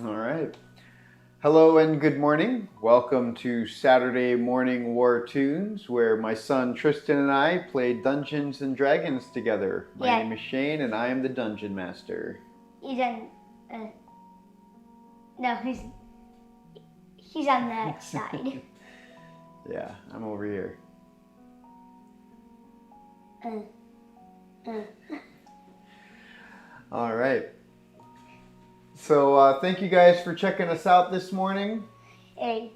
All right. Hello and good morning. Welcome to Saturday Morning Wartoons, where my son Tristan and I play Dungeons and Dragons together. My name is Shane, and I am the Dungeon Master. He's on. No, he's on that side. Yeah, I'm over here. All right. So thank you guys for checking us out this morning. Hey.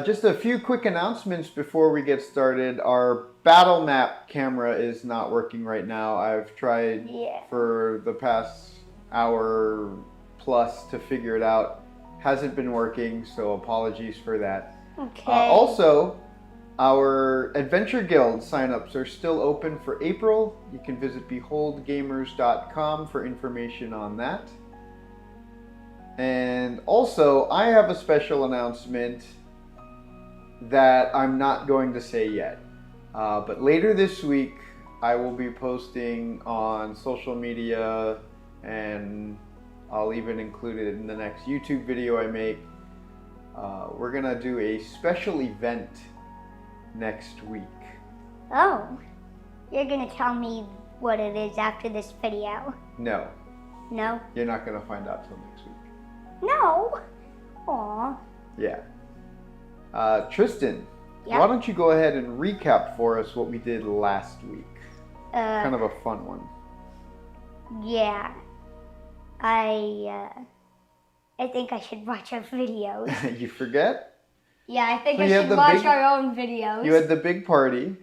Just a few quick announcements before we get started. Our battle map camera is not working right now. I've tried for the past hour plus to figure it out. Hasn't been working, so apologies for that. Okay. Also, our Adventure Guild signups are still open for April. You can visit beholdgamers.com for information on that. And also, I have a special announcement that I'm not going to say yet. But later this week, I will be posting on social media, and I'll even include it in the next YouTube video I make. We're going to do a special event next week. Oh, you're going to tell me what it is after this video? No. No? You're not going to find out till next week. No? Aw. Yeah. Tristan, why don't you go ahead and recap for us what we did last week? Kind of a fun one. Yeah. I think I should watch our videos. You forget? Yeah, I think I should watch our own videos. You had the big party.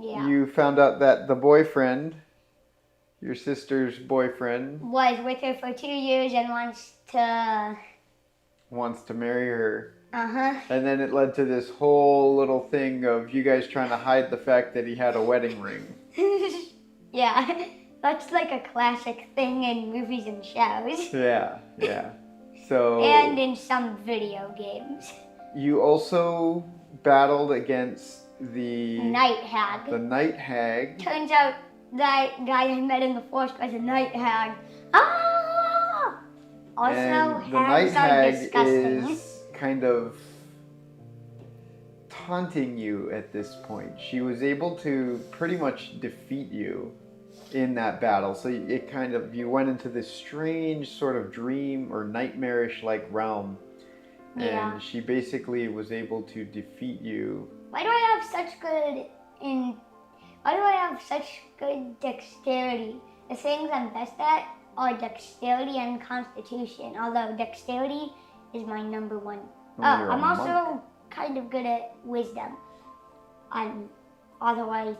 Yeah. You found out that the boyfriend, your sister's boyfriend, was with her for 2 years and wants to marry her. Uh-huh. And then it led to this whole little thing of you guys trying to hide the fact that he had a wedding ring. Yeah, that's like a classic thing in movies and shows. Yeah. So. And in some video games. You also battled against the Night Hag. The Night Hag. Turns out that guy I met in the forest was a Night Hag. Ah! Also, and the hags Night Hag are disgusting. is kind of taunting you at this point. She was able to pretty much defeat you in that battle. So it kind of, you went into this strange sort of dream or nightmarish like realm. And she basically was able to defeat you. Why do I have such good dexterity? The things I'm best at are dexterity and constitution, although dexterity is my number one. I'm also kind of good at wisdom. Although I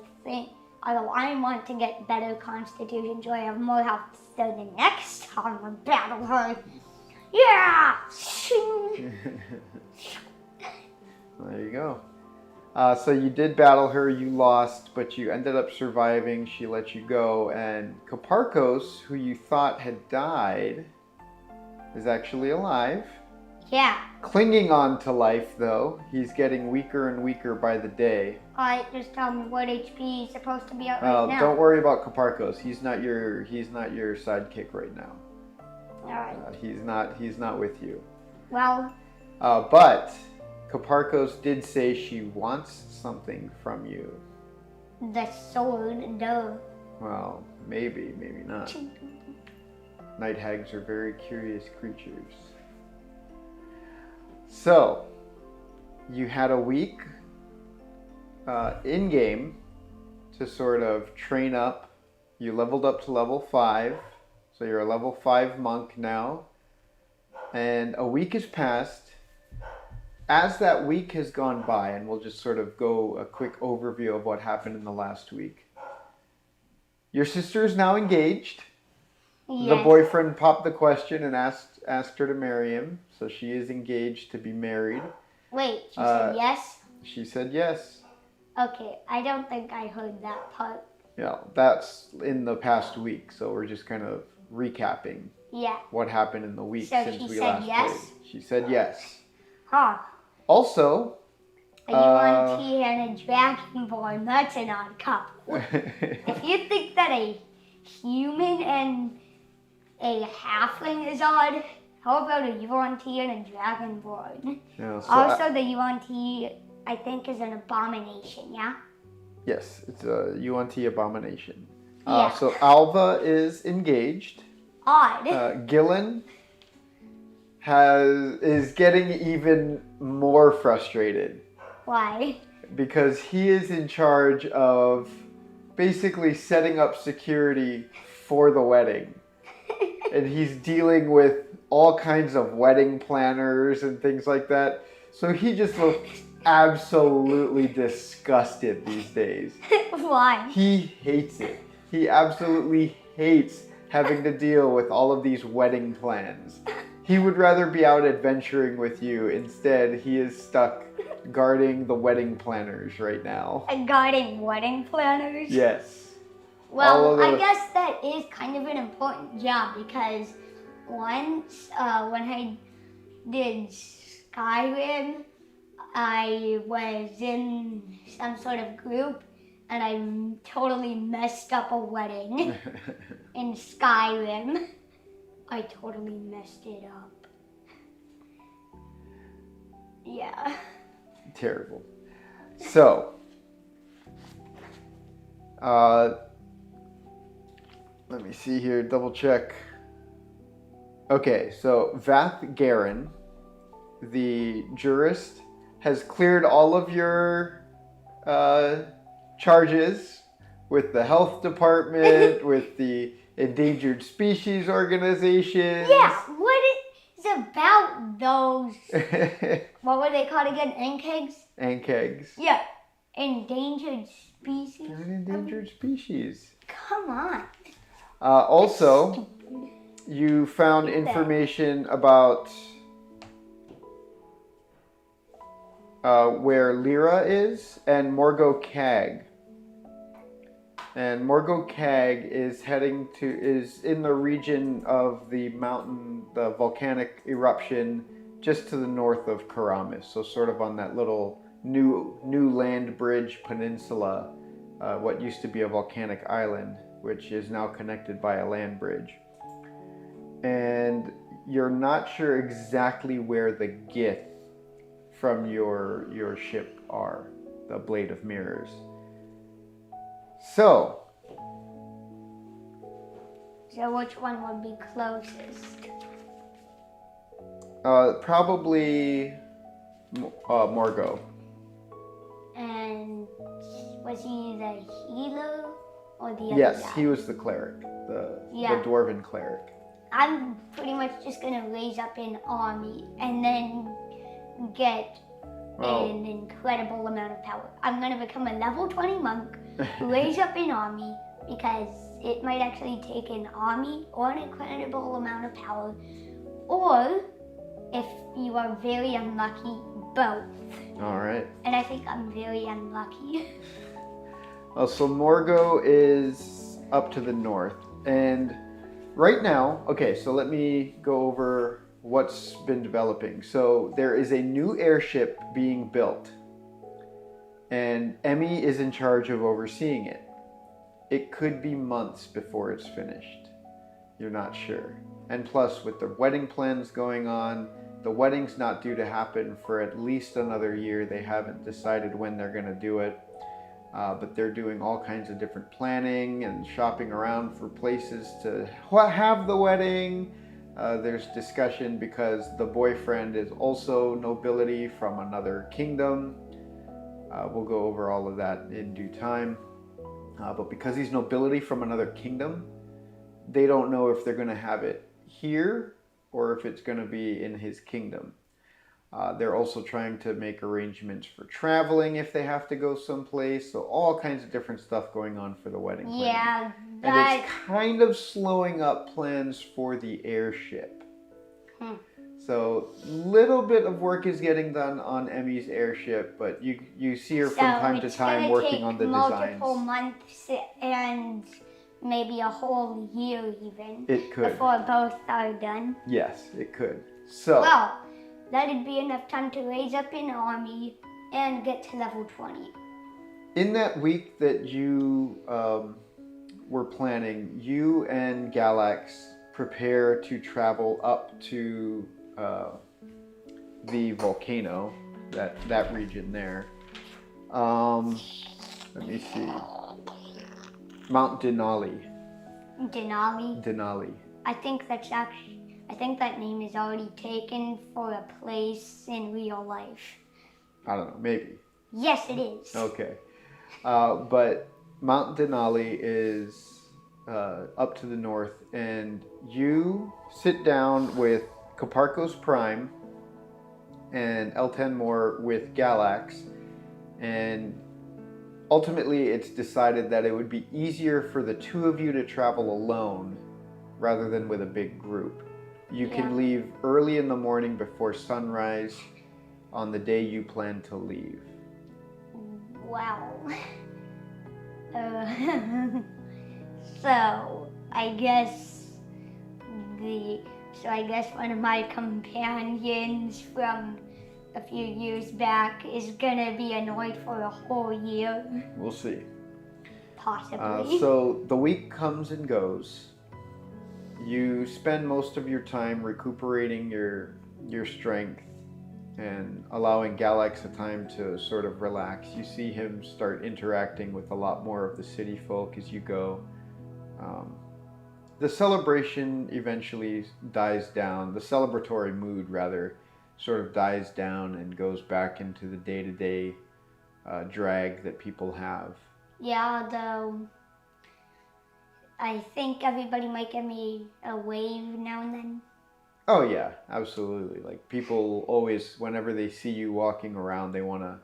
want to get better constitution so I have more health, so the next time I battle her, yeah! There you go. So you did battle her, you lost, but you ended up surviving. She let you go, and Kaparkos, who you thought had died, is actually alive. Yeah. Clinging on to life, though. He's getting weaker and weaker by the day. Alright, just tell me what HP he's supposed to be at right now. Don't worry about Kaparkos. He's not your sidekick right now. Alright. He's not with you. Well. But Kaparkos did say she wants something from you. The sword, duh. Well, maybe not. Night hags are very curious creatures. So, you had a week in-game to sort of train up. You leveled up to level 5. So you're a level 5 monk now. And a week has passed. As that week has gone by, and we'll just sort of go a quick overview of what happened in the last week. Your sister is now engaged. Yes. The boyfriend popped the question and asked her to marry him. So she is engaged to be married. Wait, she said yes? She said yes. Okay, I don't think I heard that part. Yeah, that's in the past week, so we're just kind of recapping what happened in the week since we last played. She said yes. Huh. Also, you want tea and a dragonborn? That's an odd couple. If you think that a human and a halfling is odd, How about a Yuan-Ti and a Dragonborn? Yeah, so Also, the Yuan-Ti, I think, is an abomination, yeah? yes, it's a UNT abomination. Yeah. So Alva is engaged. Odd. Gillen is getting even more frustrated Why? because he is in charge of basically setting up security for the wedding. And he's dealing with all kinds of wedding planners and things like that. So he just looks absolutely disgusted these days. Why? He hates it. He absolutely hates having to deal with all of these wedding plans. He would rather be out adventuring with you. Instead, he is stuck guarding the wedding planners right now. Guarding wedding planners? Yes. Well, I guess that is kind of an important job because once when I did Skyrim, I was in some sort of group and I totally messed up a wedding in Skyrim. I totally messed it up. Yeah. Terrible. So, let me see here, double check. Okay, so Vath Garen, the jurist, has cleared all of your charges with the health department, with the endangered species organization. Yeah, what is about those? What were they called again? Ankegs? Ankegs. Yeah, endangered species. They're an endangered species. Come on. Also, you found information about where Lyra is and Morgo Cag. And Morgo Cag is is in the region of the mountain, the volcanic eruption just to the north of Karamis. So sort of on that little new land bridge peninsula, what used to be a volcanic island, which is now connected by a land bridge. And you're not sure exactly where the Gith from your ship are, the Blade of Mirrors. So which one would be closest? Probably Morgo. And was he the healer or the other Yes, guy? he was the cleric, the dwarven cleric. I'm pretty much just gonna raise up an army and then get an incredible amount of power. I'm gonna become a level 20 monk, raise up an army, because it might actually take an army or an incredible amount of power, or if you are very unlucky, both. All right. And I think I'm very unlucky. So Morgo is up to the north, and right now, okay, so let me go over what's been developing. So there is a new airship being built, and Emmy is in charge of overseeing it. It could be months before it's finished. You're not sure. And plus, with the wedding plans going on, the wedding's not due to happen for at least another year. They haven't decided when they're going to do it. But they're doing all kinds of different planning and shopping around for places to have the wedding. There's discussion because the boyfriend is also nobility from another kingdom. We'll go over all of that in due time. But because he's nobility from another kingdom, they don't know if they're going to have it here or if it's going to be in his kingdom. They're also trying to make arrangements for traveling if they have to go someplace. So all kinds of different stuff going on for the wedding planning. Yeah, and it's kind of slowing up plans for the airship. So little bit of work is getting done on Emmy's airship, but you see her from time to time working on the designs. Multiple months and maybe a whole year even. It could. Before both are done. Yes, it could. So. Well, that'd be enough time to raise up an army and get to level 20. In that week that you were planning, you and Galax prepare to travel up to the volcano, that region there. Let me see. Mount Denali. Denali. Denali. I think that name is already taken for a place in real life. I don't know, maybe. Yes, it is. Okay. But Mount Denali is up to the north, and you sit down with Koparkos Prime and Eltenmore with Galax, and ultimately it's decided that it would be easier for the two of you to travel alone rather than with a big group. You can leave early in the morning before sunrise on the day you plan to leave. Wow. So I guess one of my companions from a few years back is gonna be annoyed for a whole year. We'll see. Possibly. So the week comes and goes. You spend most of your time recuperating your strength and allowing Galax a time to sort of relax. You see him start interacting with a lot more of the city folk as you go. The celebration eventually dies down. The celebratory mood, rather, sort of dies down and goes back into the day-to-day drag that people have. Yeah, although I think everybody might give me a wave now and then. Oh yeah, absolutely. Like people always, whenever they see you walking around, they want to,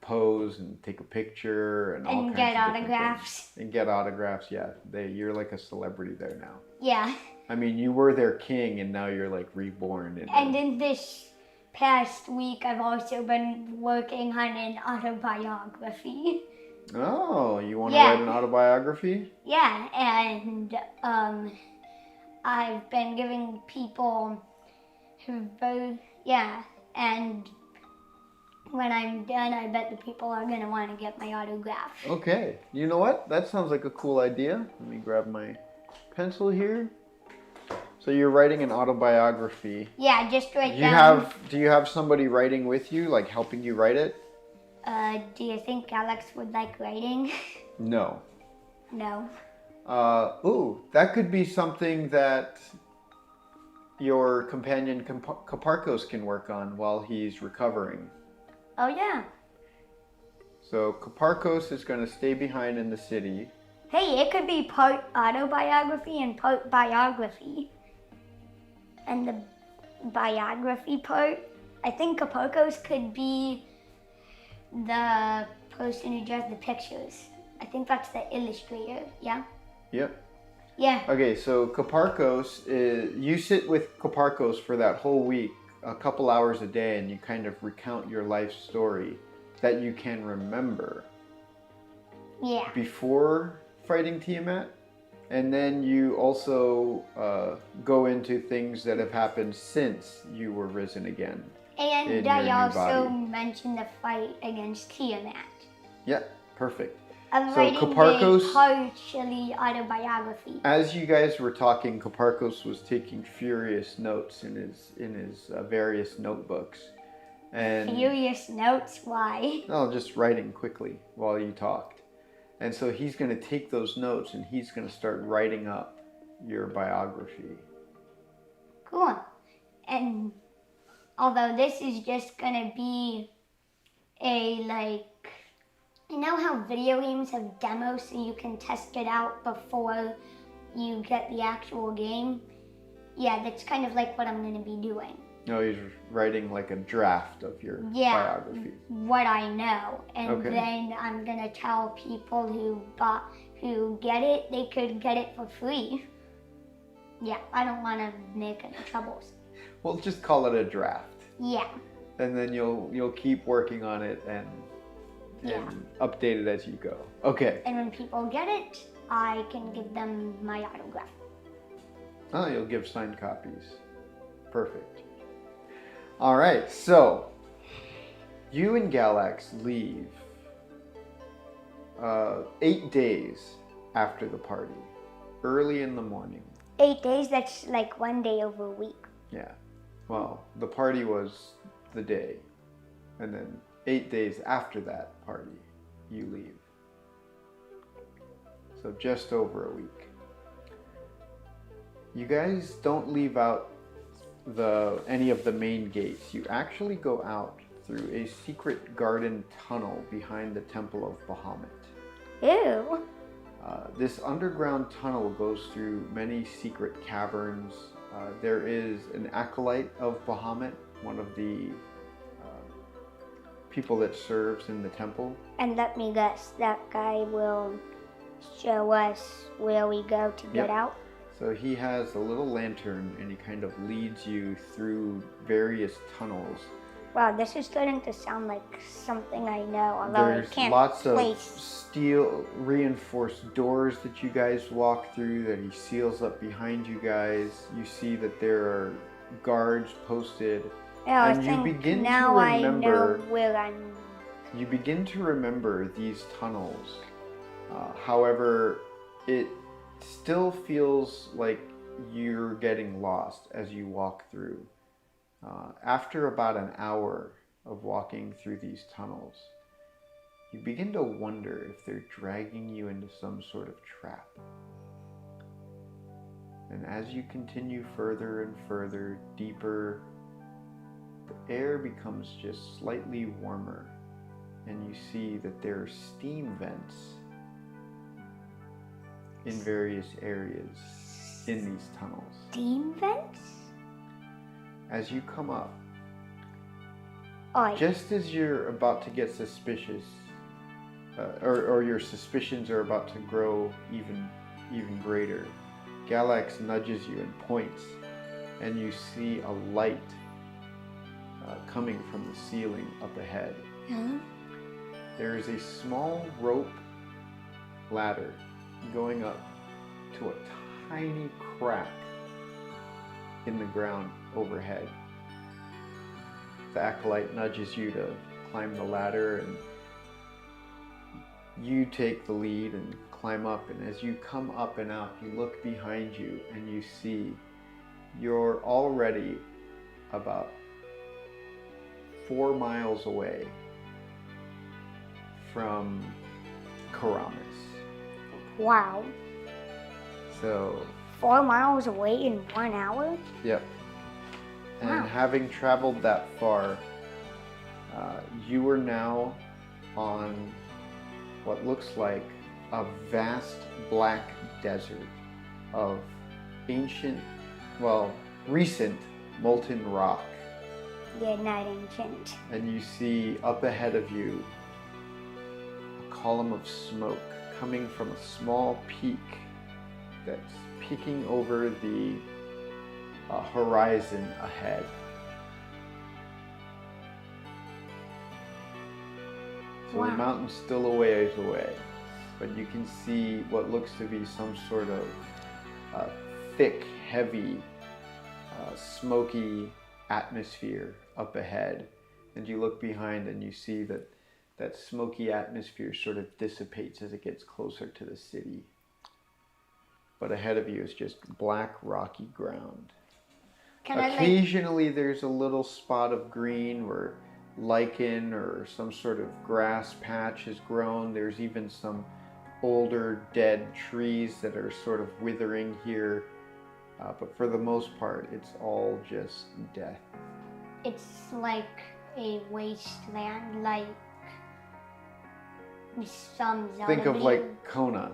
pose and take a picture and all kinds get of different autographs. things. And get autographs. Yeah, you're like a celebrity there now. Yeah. I mean, you were their king, and now you're like reborn. And in this past week, I've also been working on an autobiography. Oh, you want to write an autobiography? Yeah, and I've been giving people and when I'm done, I bet the people are going to want to get my autograph. Okay. You know what? That sounds like a cool idea. Let me grab my pencil here. So you're writing an autobiography. Yeah, just write down. Do you have somebody writing with you, like helping you write it? Do you think Alex would like writing? No. No. That could be something that your companion Koparkos can work on while he's recovering. Oh, yeah. So Koparkos is going to stay behind in the city. Hey, it could be part autobiography and part biography. And the biography part, I think Koparkos could be the person who does the pictures. I think that's the illustrator, yeah? Yep. Yeah. Okay, so Koparkos, you sit with Koparkos for that whole week, a couple hours a day, and you kind of recount your life story that you can remember. Yeah. Before fighting Tiamat, and then you also go into things that have happened since you were risen again. And I also mentioned the fight against Tiamat. Yeah, perfect. I'm so writing Koparkos, a partially autobiography. As you guys were talking, Koparkos was taking furious notes in his various notebooks. And furious notes? Why? No, just writing quickly while you talked. And so he's going to take those notes and he's going to start writing up your biography. Cool. And although this is just going to be you know how video games have demos so you can test it out before you get the actual game? Yeah, that's kind of like what I'm going to be doing. No, he's writing like a draft of your biography. What I know. And then I'm going to tell people who get it, they could get it for free. Yeah, I don't want to make any troubles. Well, just call it a draft. Yeah. And then you'll keep working on it and update it as you go. Okay. And when people get it, I can give them my autograph. Oh, you'll give signed copies. Perfect. All right, so you and Galax leave 8 days after the party, early in the morning. 8 days, that's like 1 day over a week. Yeah. Well, the party was the day. And then 8 days after that party, you leave. So just over a week. You guys don't leave out any of the main gates. You actually go out through a secret garden tunnel behind the Temple of Bahamut. Ew. This underground tunnel goes through many secret caverns. There is an acolyte of Bahamut, one of the people that serves in the temple. And let me guess, that guy will show us where we go to get out? So he has a little lantern and he kind of leads you through various tunnels. Wow, this is starting to sound like something I know, although There's I can't lots place. of steel reinforced doors that you guys walk through that he seals up behind you guys. You see that there are guards posted. Yeah, and I you think begin now to I remember know where I'm. You begin to remember these tunnels. However, it still feels like you're getting lost as you walk through. After about an hour of walking through these tunnels, you begin to wonder if they're dragging you into some sort of trap. And as you continue further and further, deeper, the air becomes just slightly warmer, and you see that there are steam vents in various areas in these tunnels. Steam vents? As you come up, Oh, just as you're about to get suspicious, or your suspicions are about to grow even greater, Galax nudges you and points, and you see a light coming from the ceiling up ahead. huh? There is a small rope ladder going up to a tiny crack in the ground overhead. The acolyte nudges you to climb the ladder, and you take the lead and climb up. And as you come up and out, you look behind you and you see you're already about 4 miles away from Karamis. Wow. So 4 miles away in 1 hour? yep. And Wow. having traveled that far, you are now on what looks like a vast black desert of recent molten rock. Yeah, not ancient. And you see up ahead of you a column of smoke coming from a small peak that's peeking over the horizon ahead. So Wow. the mountain's still a ways away, but you can see what looks to be some sort of thick, heavy, smoky atmosphere up ahead. And you look behind and you see that that smoky atmosphere sort of dissipates as it gets closer to the city. But ahead of you is just black, rocky ground. Can I Occasionally there's a little spot of green where lichen or some sort of grass patch has grown. There's even some older dead trees that are sort of withering here. But for the most part, it's all just death. It's like a wasteland, like some zombie. Think of like Kona.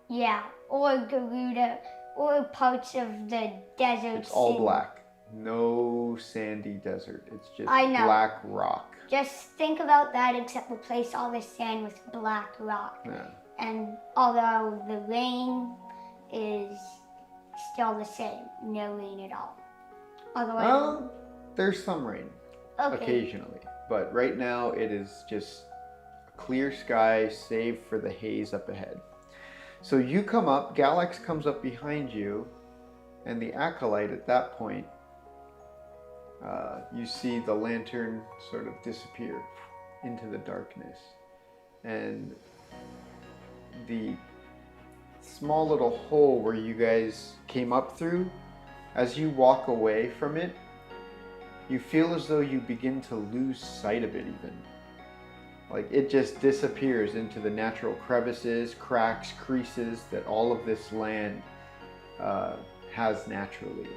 Yeah, or Garuda, or parts of the desert. It's all black. No sandy desert. It's just I know. black rock. Just think about that, except replace all the sand with black rock. Yeah. And although the rain is still the same, no rain at all. Otherwise, Well, there's some rain okay. occasionally, but right now it is just a clear sky save for the haze up ahead. So you come up, Galax comes up behind you, and the acolyte at that point, you see the lantern sort of disappear into the darkness, and the small little hole where you guys came up through, as you walk away from it, you feel as though you begin to lose sight of it even. Like it just disappears into the natural crevices, cracks, creases that all of this land has naturally.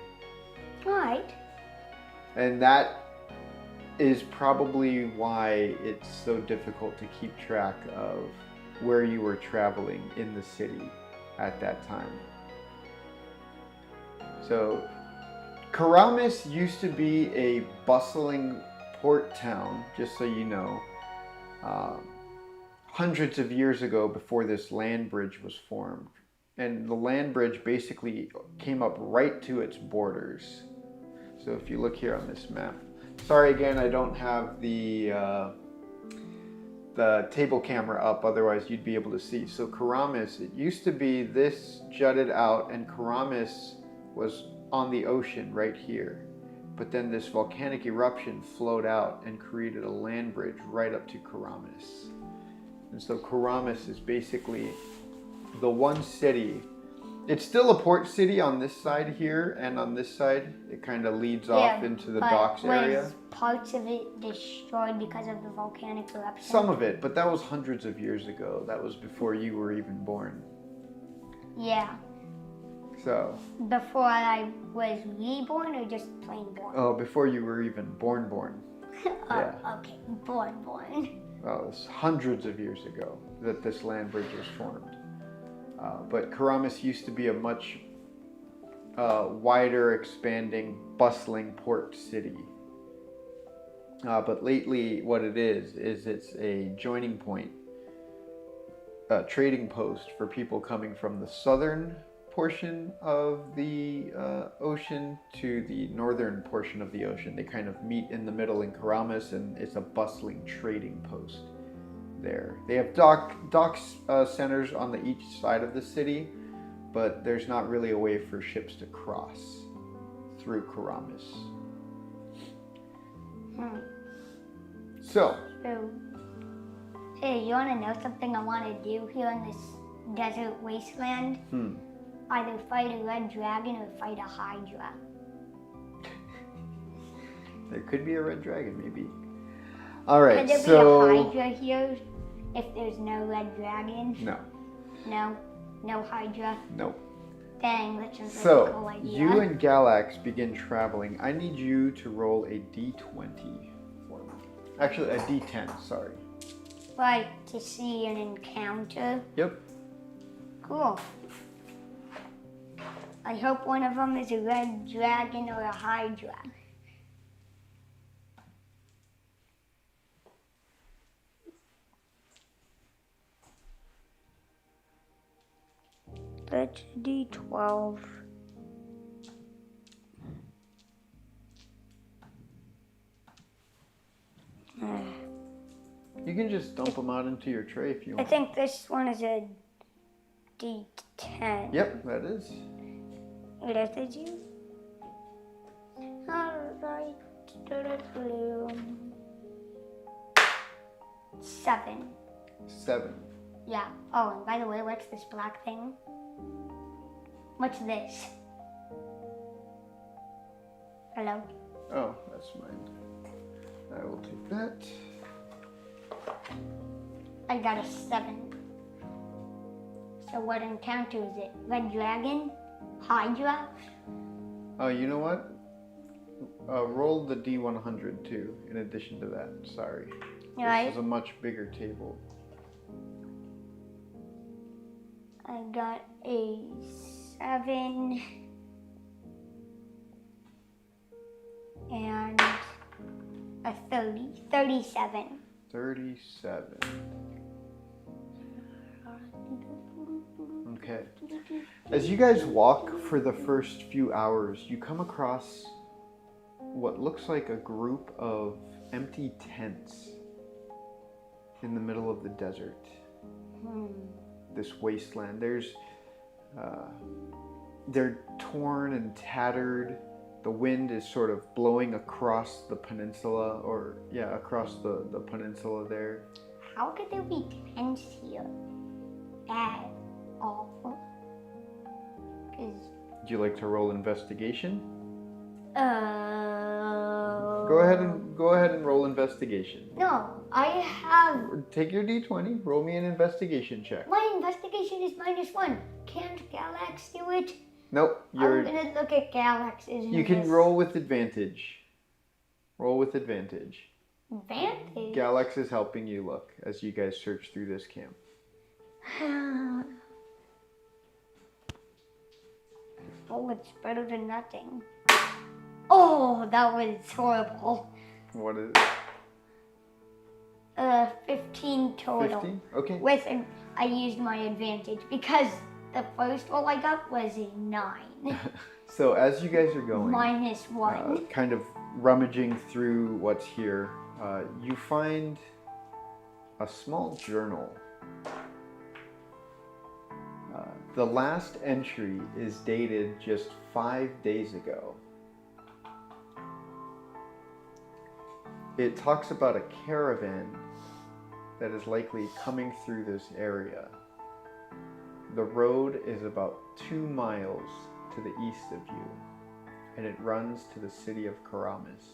Alright. And that is probably why it's so difficult to keep track of where you were traveling in the city at that time. So, Karamis used to be a bustling port town, just so you know, hundreds of years ago before this land bridge was formed. And the land bridge basically came up right to its borders. So if you look here on this map, sorry again, I don't have the table camera up, otherwise you'd be able to see. So Karamis, it used to be this jutted out, and Karamis was on the ocean right here. But then this volcanic eruption flowed out and created a land bridge right up to Karamis. And so Karamis is basically the one city. It's still a port city on this side here, and on this side it kind of leads off into the docks area. Was parts of it destroyed because of the volcanic eruption? Some of it, but that was hundreds of years ago. That was before you were even born. Yeah. So. Before I was reborn or just plain born? Oh, before you were even born. Yeah. Okay, born. Well, it's hundreds of years ago that this land bridge was formed. But Karamis used to be a much wider, expanding, bustling port city. But lately, what it is it's a joining point, a trading post for people coming from the southern portion of the ocean to the northern portion of the ocean. They kind of meet in the middle in Karamis, and it's a bustling trading post there. They have docks centers on each side of the city, but there's not really a way for ships to cross through Karamis. So, hey, you want to know something I want to do here in this desert wasteland? Either fight a red dragon or fight a hydra. There could be a red dragon, maybe. All right, could there so... be a hydra here if there's no red dragon? No. No hydra? Nope. Dang, that's just so, a cool idea. you and Galax begin traveling. I need you to roll a d20 for me. Actually, a d10, sorry. Like to see an encounter? Yep. Cool. I hope one of them is a red dragon or a hydra. That's D12. You can just dump them out into your tray if you I want. think this one is a D10. Yep, that is. What else did you? Alright. 7. 7. Yeah. Oh, and by the way, what's this black thing? What's this? Hello? Oh, that's mine. I will take that. I got a 7. So what encounter is it? Red dragon? Hydra? Oh, you know what? Roll the D100 too, in addition to that. Sorry. Right. This is a much bigger table. I got a 7 and a 30. 37. 37. Okay. As you guys walk for the first few hours, you come across what looks like a group of empty tents in the middle of the desert. This wasteland. They're torn and tattered. The wind is sort of blowing across the peninsula, across the peninsula there. How could there be tents here? Bad. Awful. 'Cause, Would you like to roll investigation? uh... Go ahead and roll investigation. No, I have... Take your d20, roll me an investigation check. My investigation is -1. Can't Galax do it? Nope, I'm gonna look at Galax's. You can roll with advantage. Roll with advantage. Advantage? Galax is helping you look as you guys search through this camp. Oh, it's better than nothing. Oh, that was horrible. What is it? 15 total. 15? Okay. I used my advantage because the first roll I got was a 9. So as you guys are going, -1. kind of rummaging through what's here, you find a small journal. The last entry is dated just 5 days ago. It talks about a caravan that is likely coming through this area. The road is about 2 miles to the east of you, and it runs to the city of Karamis.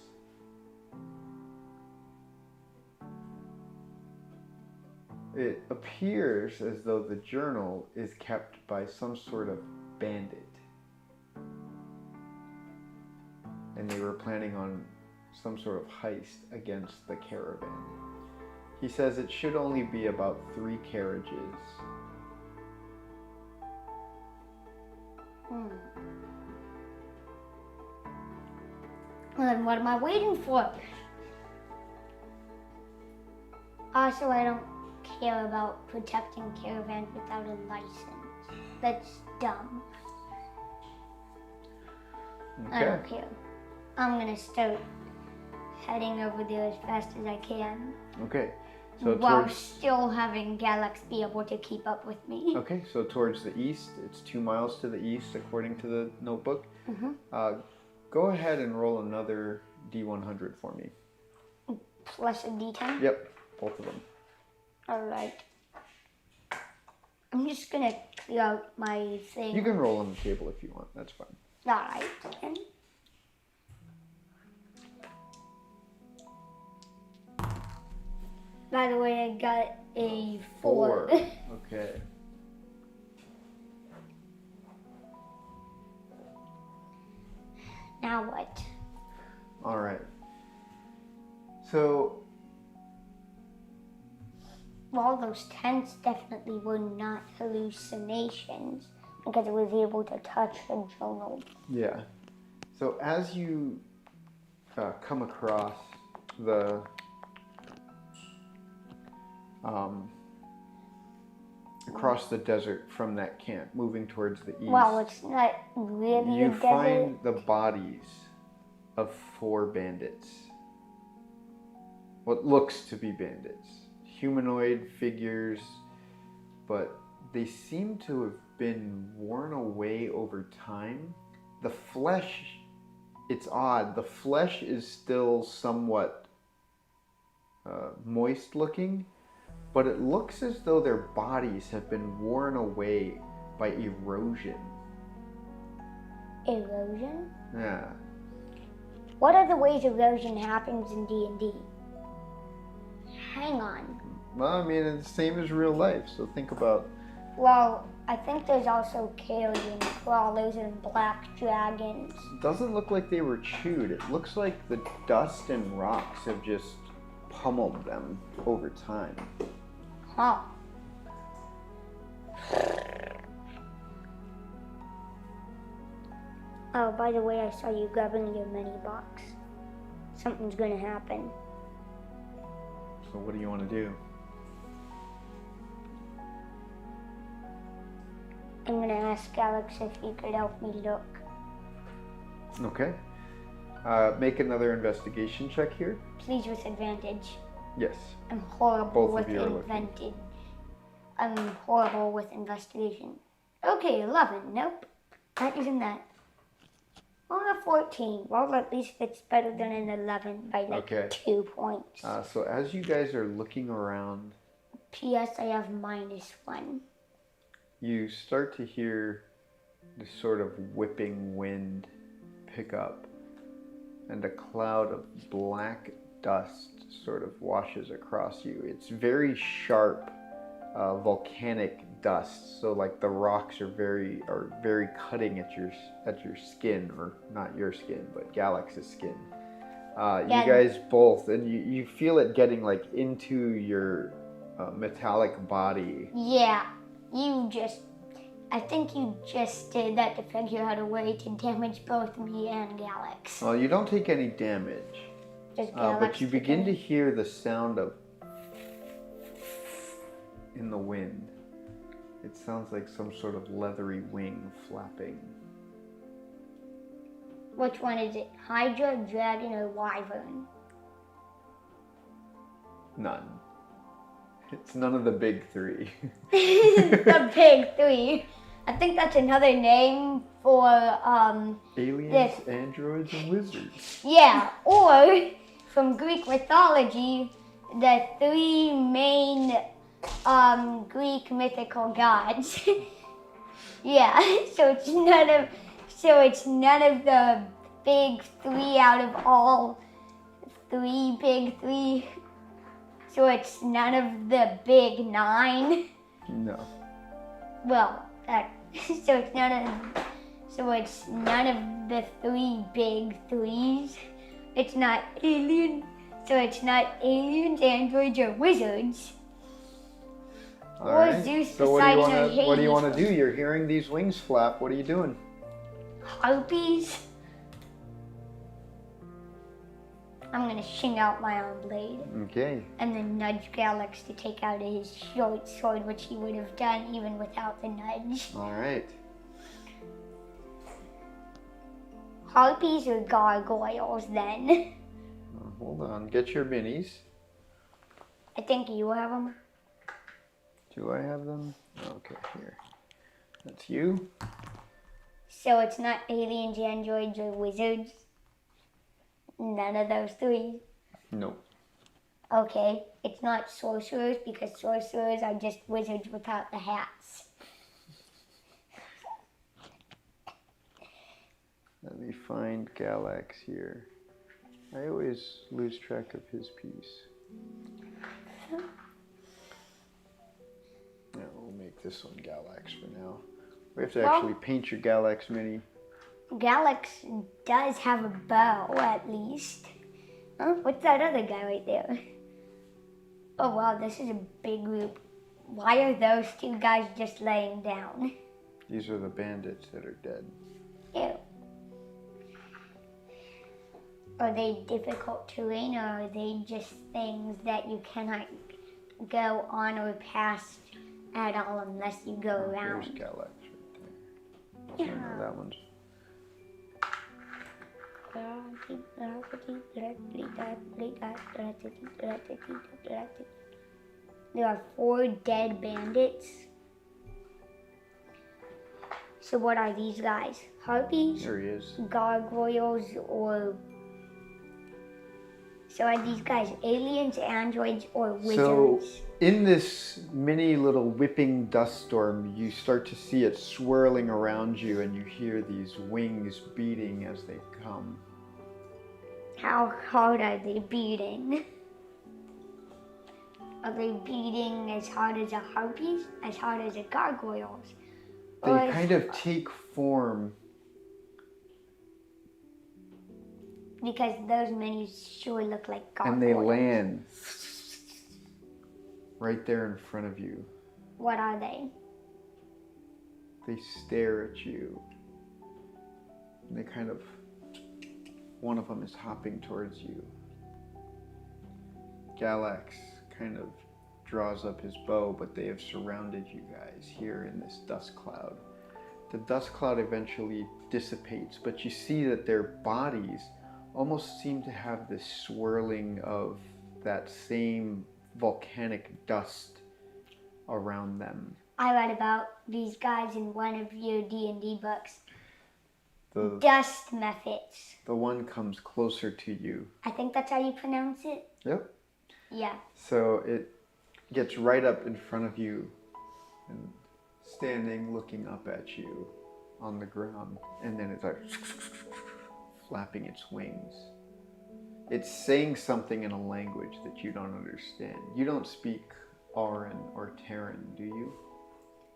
It appears as though the journal is kept by some sort of bandit, and they were planning on some sort of heist against the caravan. He says it should only be about 3 carriages. Well, then what am I waiting for? Also, I don't care about protecting caravans without a license. That's dumb. Okay. I don't care. I'm gonna start heading over there as fast as I can. Okay. So While still having Galax be able to keep up with me. Okay, so towards the east, it's 2 miles to the east according to the notebook. Go ahead and roll another D100 for me. Plus a D10? Yep, both of them. Alright. I'm just gonna clear out my thing. You can roll on the table if you want, that's fine. Alright. By the way, I got a 4. Okay. Now what? All right. So, Well, those tents definitely were not hallucinations because I was able to touch the journal. yeah. So as you come across the desert from that camp, moving towards the east. Well, it's not really You a desert. find the bodies of 4 bandits. What looks to be bandits. Humanoid figures, but they seem to have been worn away over time. The flesh, it's odd. The flesh is still somewhat moist looking, but it looks as though their bodies have been worn away by erosion. Erosion? Yeah. What are the ways erosion happens in D&D? Hang on. Well, I mean, it's the same as real life, so think about... Well, I think there's also carrion crawlers and black dragons. It doesn't look like they were chewed. It looks like the dust and rocks have just pummeled them over time. Huh. Oh, by the way, I saw you grabbing your mini box. Something's gonna happen. So what do you want to do? I'm gonna ask Alex if he could help me look. Okay. Make another investigation check here. Please with advantage. Yes. I'm horrible Both of with you are looking. invented. I'm horrible with investigation. Okay, 11. Nope. That isn't that. Well, a 14. Well, at least it's better than an 11 by like Okay. 2 points. So as you guys are looking around, P.S. I have -1. you start to hear this sort of whipping wind pick up, and a cloud of black dust sort of washes across you. It's very sharp, volcanic dust. So like the rocks are very cutting at your skin, or not your skin, but Galax's skin. You guys both, and you feel it getting like into your metallic body. Yeah, I think you just did that to figure out a way to damage both me and Galax. Well, you don't take any damage, but you begin to hear the sound of in the wind. It sounds like some sort of leathery wing flapping. Which one is it? Hydra, dragon, or wyvern? None. It's none of the big three. The big three. I think that's another name for aliens, androids, and wizards. Yeah, or from Greek mythology, the three main Greek mythical gods. Yeah, so it's none of the big three out of all three big three. So it's none of the big nine. No. Well, so it's none of the three big threes. It's not aliens. So it's not aliens, androids, or wizards. All right. Zeus, So Poseidon, or Hades. what do you want to do? You're hearing these wings flap. What are you doing? Harpies. I'm gonna shing out my own blade. Okay. And then nudge Galax to take out his short sword, which he would have done even without the nudge. All right. Harpies or gargoyles then? Hold on. Get your minis. I think you have them. Do I have them? Okay, here. That's you. So it's not aliens, androids, or wizards? None of those three? Nope. Okay, it's not sorcerers, because sorcerers are just wizards without the hats. Let me find Galax here. I always lose track of his piece. Yeah, we'll make this one Galax for now. We have to actually paint your Galax mini. Galax does have a bow, at least. Huh? What's that other guy right there? Oh wow, this is a big group. Why are those two guys just laying down? These are the bandits that are dead. Ew. Are they difficult terrain, or are they just things that you cannot go on or past at all unless you go around? There's Galax right there. Yeah. No, that one's... There are 4 dead bandits. So what are these guys? Harpies? There he is. Gargoyles, or... So are these guys aliens, androids, or wizards? So in this mini little whipping dust storm, you start to see it swirling around you, and you hear these wings beating as they come. How hard are they beating? Are they beating as hard as a harpies? As hard as a gargoyles? They kind of take form. Because those minis sure look like gargoyles. And they land right there in front of you. What are they? They stare at you. And they kind of, one of them is hopping towards you. Galax kind of draws up his bow, but they have surrounded you guys here in this dust cloud. The dust cloud eventually dissipates, but you see that their bodies almost seem to have this swirling of that same volcanic dust around them. I read about these guys in one of your D&D books. The Dust methods. The one comes closer to you. I think that's how you pronounce it. Yep. Yeah. So it gets right up in front of you and standing looking up at you on the ground, and then it's like flapping its wings. It's saying something in a language that you don't understand. You don't speak Auran or Terran, do you?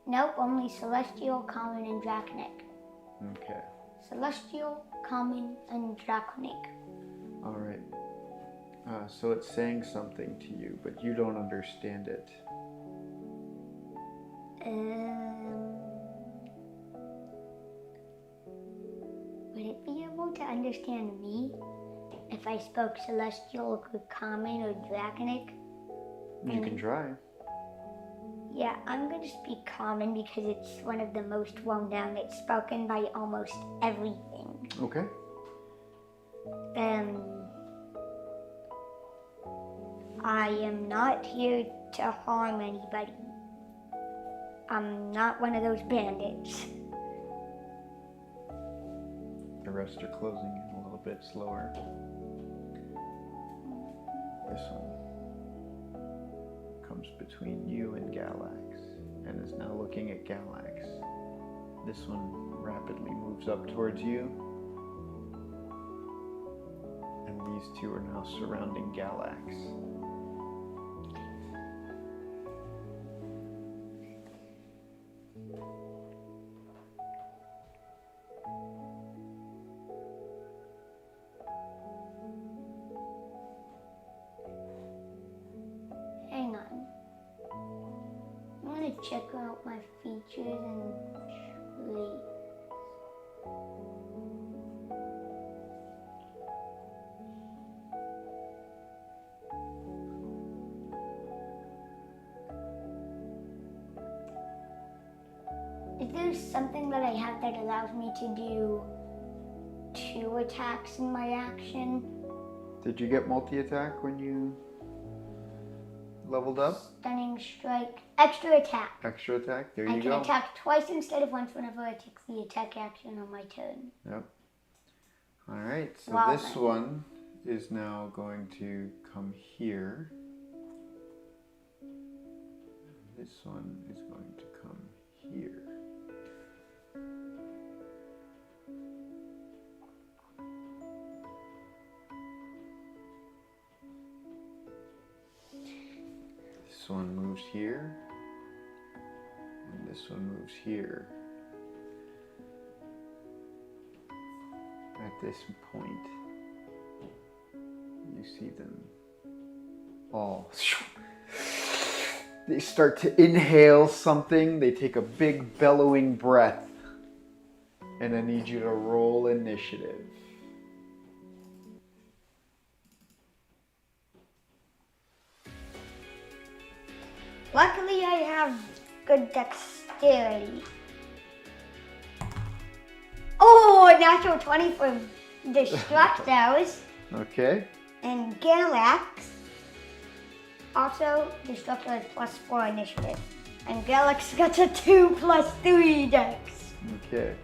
Nope, only Celestial, Common, and Draconic. Okay. Celestial, Common, and Draconic. All right. So it's saying something to you, but you don't understand it. Would it be able to understand me if I spoke Celestial or Common or Draconic? You can try. Yeah, I'm going to speak Common because it's one of the most well-known. It's spoken by almost everything. Okay. I am not here to harm anybody. I'm not one of those bandits. The rest are closing in a little bit slower. This one comes between you and Galax and is now looking at Galax. This one rapidly moves up towards you. And these two are now surrounding Galax. Hang on. I'm gonna check out my features and traits. Is there something that I have that allows me to do 2 attacks in my action? Did you get multi-attack when you leveled up? Stunning strike. Extra attack. Extra attack? There I you can go. attack twice instead of once whenever I take the attack action on my turn. Yep. Alright, so Wow, this then. one is now going to come here. This one is going to come here. This one moves here, and this one moves here. At this point, you see them all. They start to inhale something. They take a big bellowing breath, and I need you to roll initiative. Luckily, I have good dexterity. Oh, a natural 20 for Destruct those. Okay. And Galax. Also, Destructor has +4 initiative. And Galax gets a 2 + 3 dex. Okay.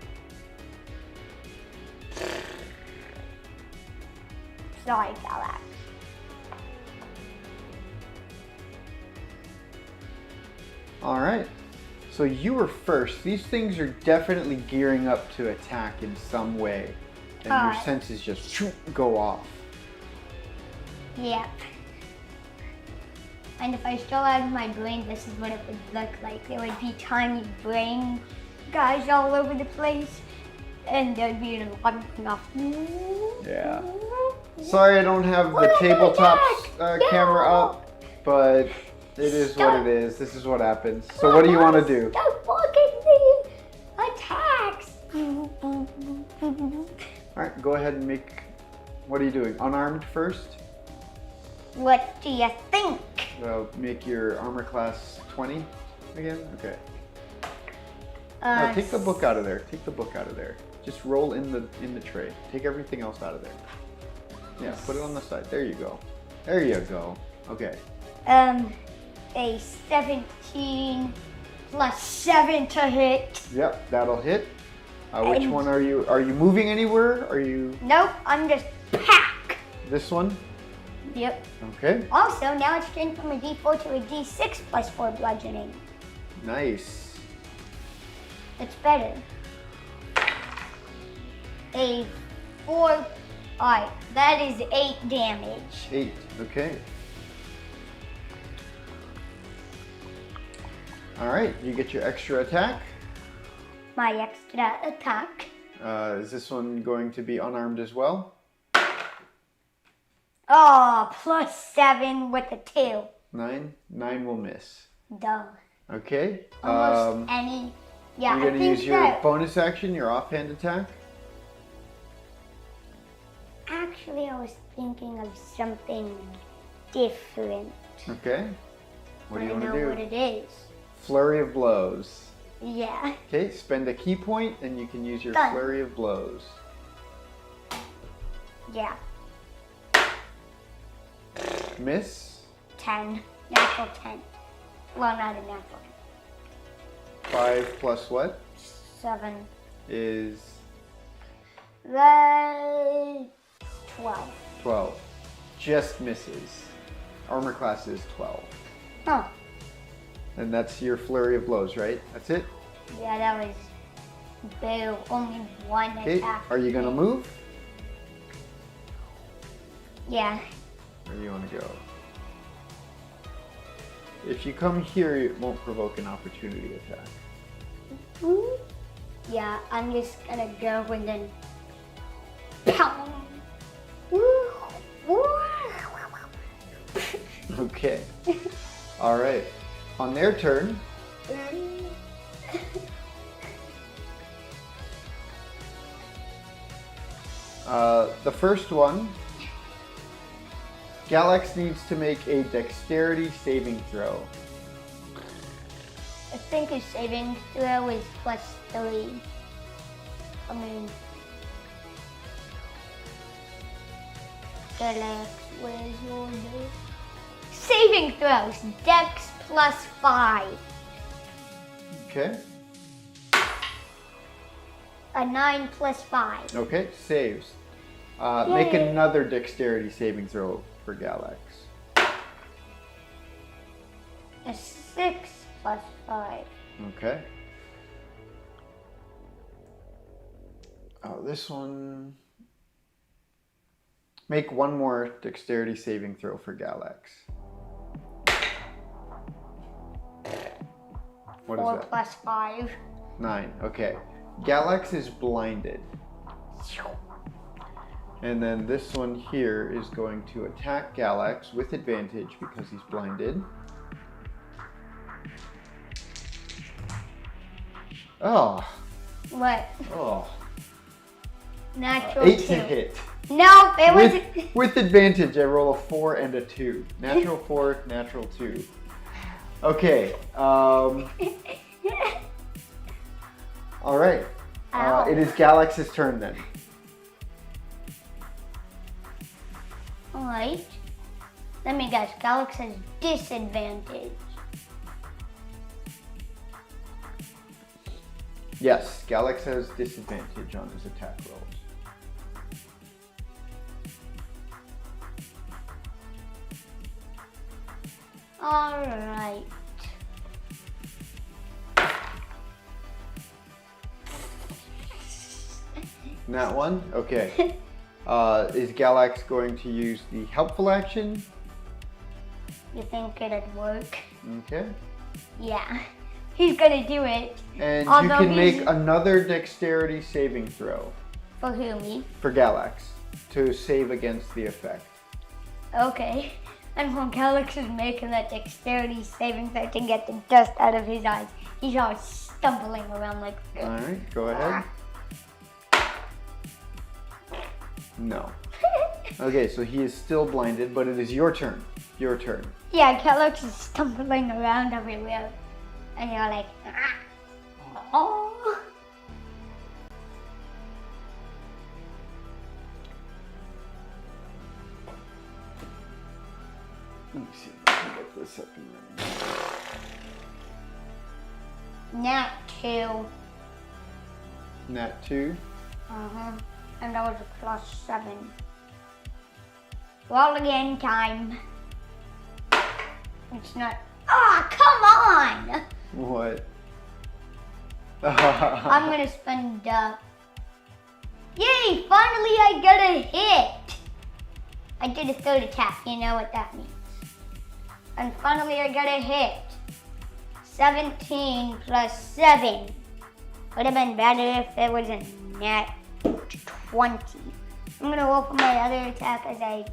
Sorry, Galax. All right. So you were first. These things are definitely gearing up to attack in some way. And your Alright. senses just go off. Yep. And if I still had my brain, this is what it would look like. There would be tiny brain guys all over the place. And there'd be an alarm going off. Yeah. Sorry I don't have the What an tabletop attack! camera No! up, but it is Stop. what it is. This is what happens. So what do you want to do? Stop blocking the attacks! All right, go ahead and make, what are you doing? Unarmed first? What do you think? Make your armor class 20 again? Okay. No, take the book out of there. Take the book out of there. Just roll in the tray. Take everything else out of there. Yeah, put it on the side. There you go. There you go. Okay. A 17 + 7 to hit. Yep, that'll hit. Which And- one are you? Are you moving anywhere? Are you Nope, I'm just pack. this one? Yep. Okay. Also, now it's changed from a D4 to a D6 + 4 bludgeoning. Nice. It's better. a 4. Alright, that is 8 damage. 8, okay. Alright, you get your extra attack. My extra attack. Is this one going to be unarmed as well? Oh, +7 with a 2. 9? 9 will miss. Duh. Okay. Almost any. Yeah, You're I going to think use your that. bonus action, your offhand attack? Actually, I was thinking of something different. Okay. What do you want to I know do? what it is. Flurry of blows. Yeah. Okay, spend a key point and you can use your Done. flurry of blows. Yeah. Miss. 10. Natural 10. Well, not a natural 5 plus what? 7. Is 12. 12. Just misses. Armor class is 12. Huh. And that's your flurry of blows, right? That's it? Yeah, that was boo. Only one Okay, attack. are you going to move? Yeah. Where do you want to go? If you come here, it won't provoke an opportunity attack. Yeah, I'm just gonna go and then pound. Okay. All right. On their turn, the first one, Galax needs to make a dexterity saving throw. I think his saving throw is +3. I mean, Galax, where's your dex? Saving throws, dex +5. Okay. A 9 +5. Okay, saves. Make Yay. another dexterity saving throw for Galax. A 6 +5. Okay. Oh, this one. Make one more dexterity saving throw for Galax. What is 4 that? +5. 9. Okay. Galax is blinded. And then this one here is going to attack Galax with advantage because he's blinded. Oh. What? Oh. Natural 8 2. to hit. No, it was. With advantage, I roll a 4 and a 2. Natural 4, natural 2. Okay. All right. Ow. It is Galax's turn then. Alright. Let me guess. Galax has disadvantage. Yes, Galax has disadvantage on his attack rolls. Alright. That one? Okay. Is Galax going to use the helpful action? You think it'd work? Okay. Yeah. He's gonna do it. And Although you can he's- make another dexterity saving throw For who, me? for Galax to save against the effect. Okay. And when Galax is making that dexterity saving throw to get the dust out of his eyes, he's all stumbling around like. All right, go ahead. No. Okay, so he is still blinded, but it is your turn. Your turn. Yeah, Galax is stumbling around everywhere. And you're like, oh. Let me see if I can get this up and running. Nat 2. Nat 2. And that was a +7. Roll again time. It's not. Ah, come on! What? I'm gonna spend. Yay! finally I get a hit. I did a third attack, you know what that means. And finally I get a hit. 17 plus 7. Would have been better if it was a net 20. I'm gonna roll for my other attack as I...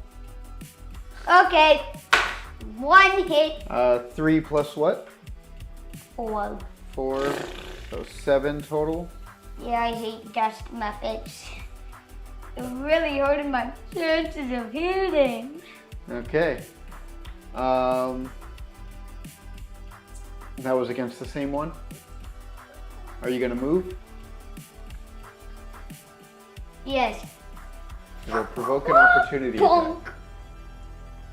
Okay. 1 hit. 3 plus what? 4. 4. So 7 total. Yeah, I hate dust methods. It really hurted my chances of hitting. Okay. That was against the same one. Are you gonna move? Yes. It'll provoke an opportunity attack. Bonk.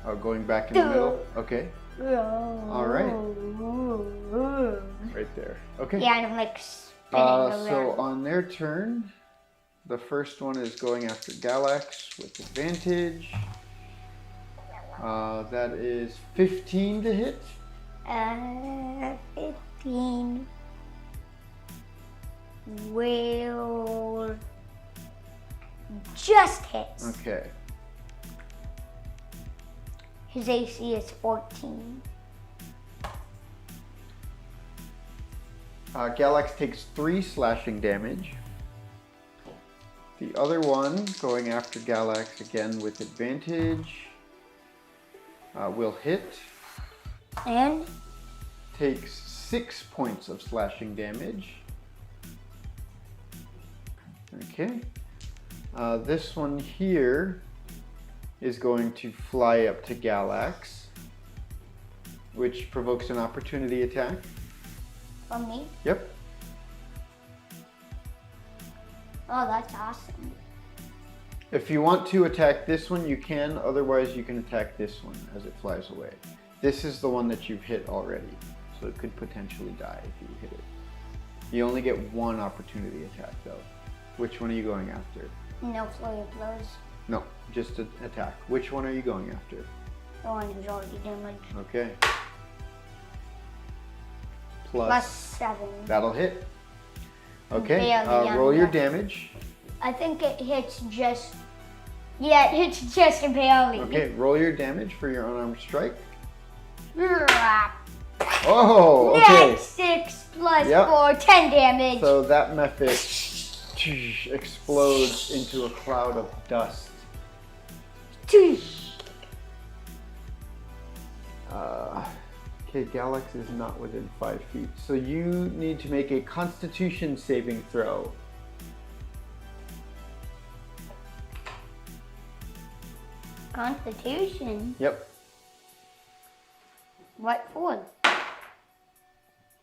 Oh, going back in the middle. Okay. All right. Right there. Okay. Yeah, and I'm like spinning around. So on their turn, the first one is going after Galax with advantage. That is 15 to hit. 15 will just hit. Okay. His AC is 14. Galax takes 3 slashing damage. The other one, going after Galax again with advantage, will hit. And? Takes 6 points of slashing damage. Okay. This one here is going to fly up to Galax, which provokes an opportunity attack. From me? Yep. Oh, that's awesome. If you want to attack this one, you can. Otherwise, you can attack this one as it flies away. This is the one that you've hit already, so it could potentially die if you hit it. You only get 1 opportunity attack, though. Which one are you going after? No flurry of blows. No, just an attack. Which one are you going after? The one who's already damaged. Okay. Plus 7. That'll hit. Okay, Barely roll your under. damage. I think it hits just... Yeah, it hits just barely. Okay, roll your damage for your unarmed strike. Net Oh, okay. 6 plus Yep. 4, 10 damage. So that method explodes into a cloud of dust. Okay, Galax is not within 5 feet. So you need to make a Constitution saving throw. Constitution? Yep. What for?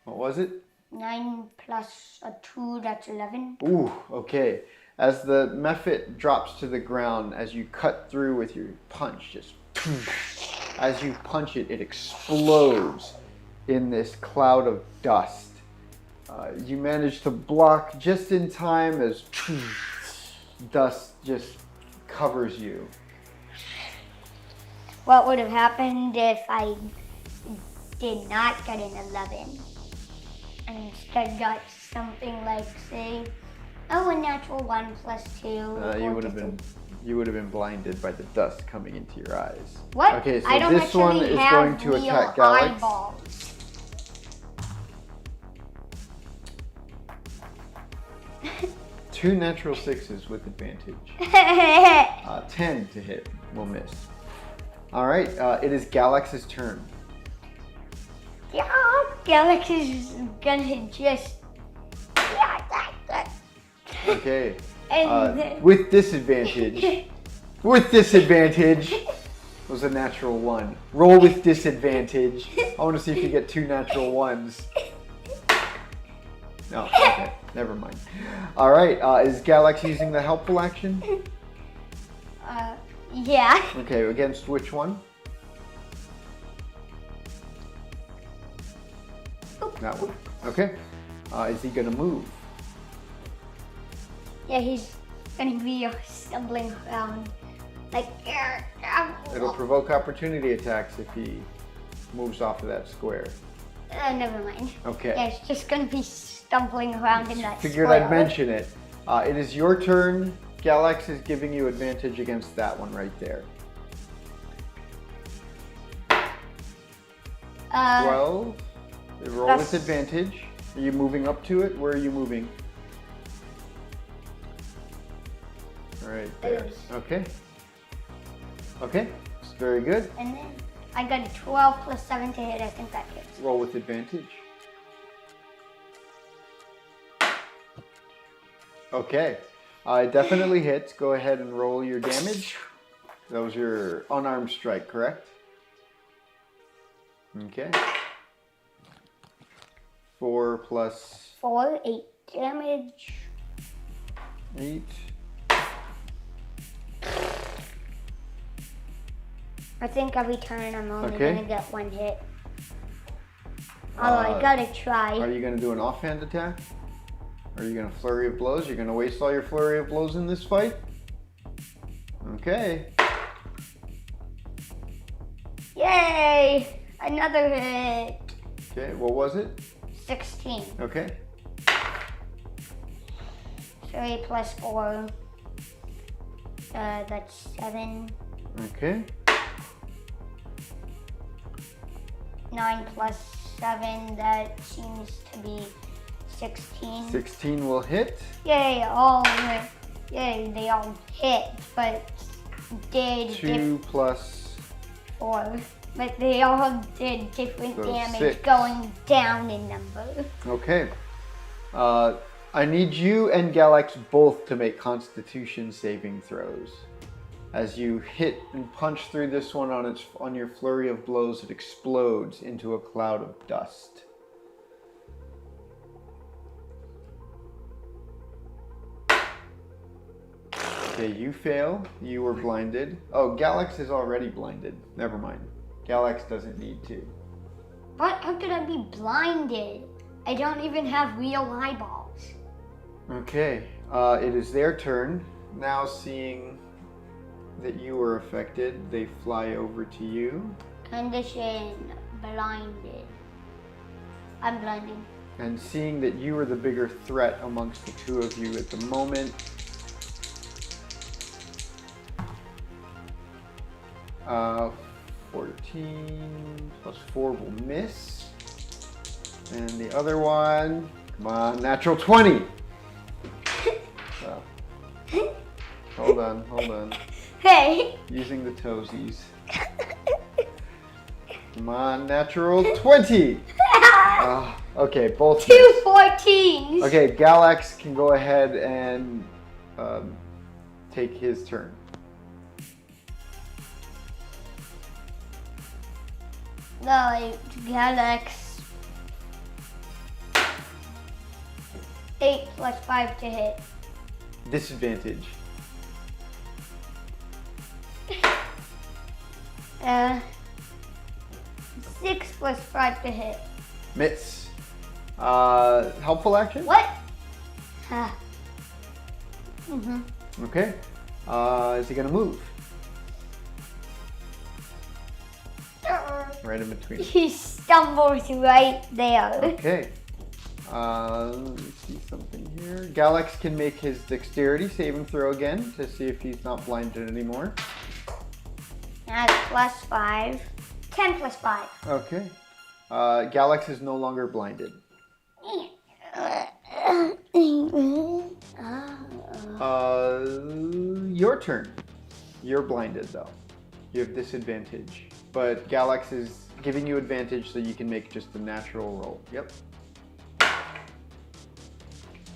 What was it? 9 plus a 2, that's 11. Ooh, okay. As the mephit drops to the ground, as you cut through with your punch, just as you punch it, it explodes in this cloud of dust. You manage to block just in time as dust just covers you. What would have happened if I did not get an 11 and instead got something like, say, a natural 1 plus 2? You would have been blinded by the dust coming into your eyes. What? Okay, so I don't this one actually is have going to real attack Galax. eyeballs. Two natural 6s with advantage. 10 to hit will miss. All right, it is Galax's turn. Yeah, Galax is gonna just... Okay. And then... With disadvantage. With disadvantage was a natural 1. Roll with disadvantage. I want to see if you get 2 natural 1s. No, okay, never mind. All right, is Galax using the helpful action? Yeah. Okay, against which one? That one. Okay. Is he gonna move? Yeah, he's gonna be stumbling around like... It'll provoke opportunity attacks if he moves off of that square. Never mind. Okay. Yeah, it's just gonna be stumbling around in that Figured square. I'd mention it. It is your turn, Galax is giving you advantage against that one right there. 12. Roll with advantage. Are you moving up to it? Where are you moving? Right there. Okay. Okay. It's very good. And then I got a 12 plus 7 to hit. I think that hits. Roll with advantage. Okay. It definitely hits. Go ahead and roll your damage. That was your unarmed strike, correct? Okay. 4 plus 4, 8 damage. 8. I think every turn I'm only Okay. gonna get 1 hit. Although I gotta try. Are you going to do an offhand attack? Are you going to flurry of blows? You're going to waste all your flurry of blows in this fight? Okay. Yay! Another hit. Okay, what was it? 16. Okay. 3 plus 4. That's 7. Okay. 9 plus 7. That seems to be 16. 16 will hit. Yay! Yay! They all hit, but did 2 plus 4. But they all did different So damage, 6. going down in number. Okay. I need you and Galax both to make Constitution saving throws. As you hit and punch through this one on your flurry of blows, it explodes into a cloud of dust. Okay, you fail. You were blinded. Oh, Galax is already blinded. Never mind. Galax doesn't need to. What? How could I be blinded? I don't even have real eyeballs. Okay, it is their turn. Now seeing that you were affected, they fly over to you. Condition blinded. I'm blinded. And seeing that you are the bigger threat amongst the two of you at the moment, 14 plus 4 will miss. And the other one, come on, natural 20. So, hold on. Hey! Using the toesies. Come on, natural 20. Okay, both. 2 14s. Okay, Galax can go ahead and take his turn. No, Galax. 8 plus 5 to hit. Disadvantage. 6 plus 5 to hit. Miss. Helpful action? What? Mm-hmm. Okay. Is he gonna move? Right in between. He stumbles right there. Okay. Let me see something here. Galax can make his dexterity saving throw again to see if he's not blinded anymore. That's plus 5. 10 plus 5. Okay. Galax is no longer blinded. Your turn. You're blinded though. You have disadvantage. But Galax is giving you advantage so you can make just a natural roll. Yep.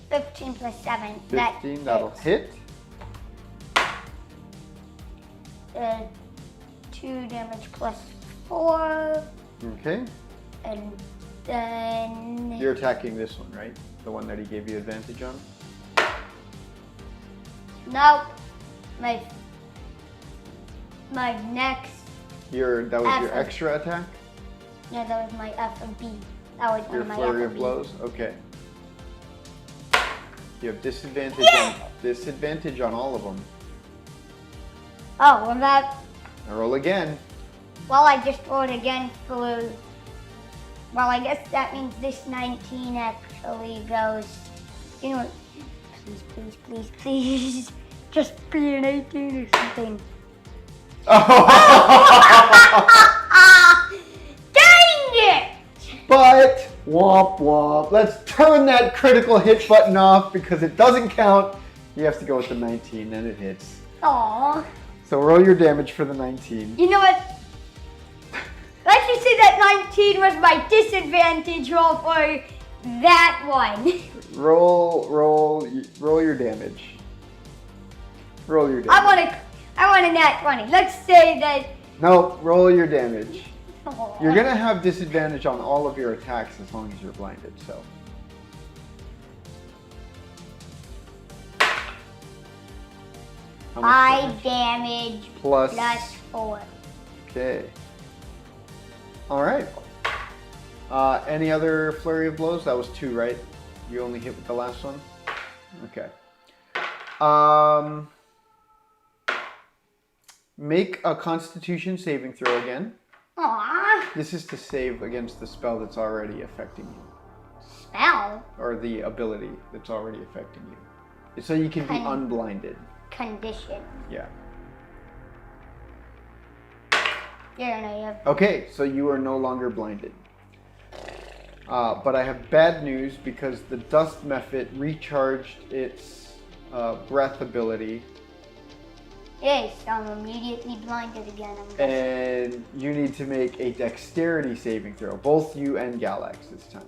15 plus 7. 15, that'll hit. 2 damage plus 4. Okay. And then... You're attacking this one, right? The one that he gave you advantage on? Nope. My next... That was your extra attack? No, that was my F and B. That was one Your of my flurry F of and blows? Okay. You have disadvantage on all of them. Oh, well that... Now roll again. Well, I just rolled again for... Well, I guess that means this 19 actually goes... You know what? Please. just be an 18 or something. Dang it! But, womp womp. Let's turn that critical hit button off because it doesn't count. You have to go with the 19 and it hits. Aww. So roll your damage for the 19. You know what? Let's just say that 19 was my disadvantage roll for that one. Roll your damage. Roll your damage. I want a nat 20. Let's say that. No, roll your damage. Aw. You're gonna have disadvantage on all of your attacks as long as you're blinded, so. How much 5 damage plus 4. Okay. All right. Any other flurry of blows? That was 2, right? You only hit with the last one? Okay. Make a Constitution saving throw again. Aww. This is to save against the spell that's already affecting you. Spell? Or the ability that's already affecting you. So you can be unblinded. Condition. Yeah. Yeah, no, you have. Okay, so you are no longer blinded. But I have bad news because the dust method recharged its breath ability. Yes, I'm immediately blinded again. And you need to make a dexterity saving throw. Both you and Galax this time.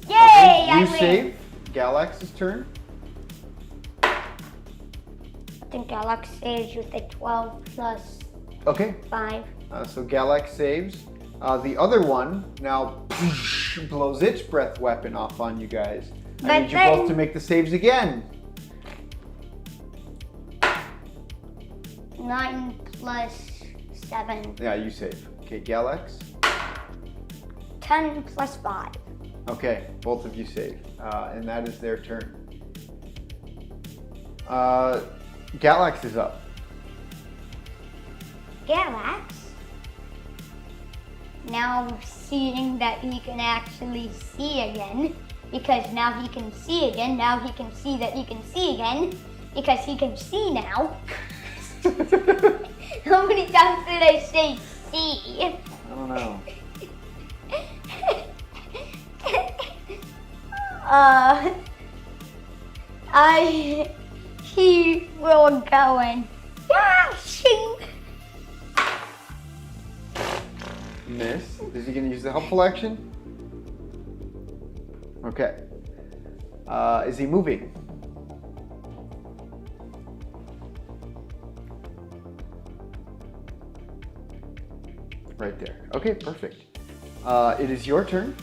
Yay! Okay, you I save. win. Galax's turn. I think Alex saves with a 12 plus Okay. 5. So Galax saves. The other one now blows its breath weapon off on you guys. I But need you both to make the saves again. 9 plus 7. Yeah, you save. Okay, Galax. 10 plus 5. Okay, both of you save. And that is their turn. Galax is up. Galax, now seeing that he can actually see again, because now he can see again, now he can see that he can see again, because he can see now. How many times did I say see? I don't know. He will go and dashing. Miss. Is he going to use the helpful action? Okay. Is he moving? Right there. Okay, perfect. It is your turn.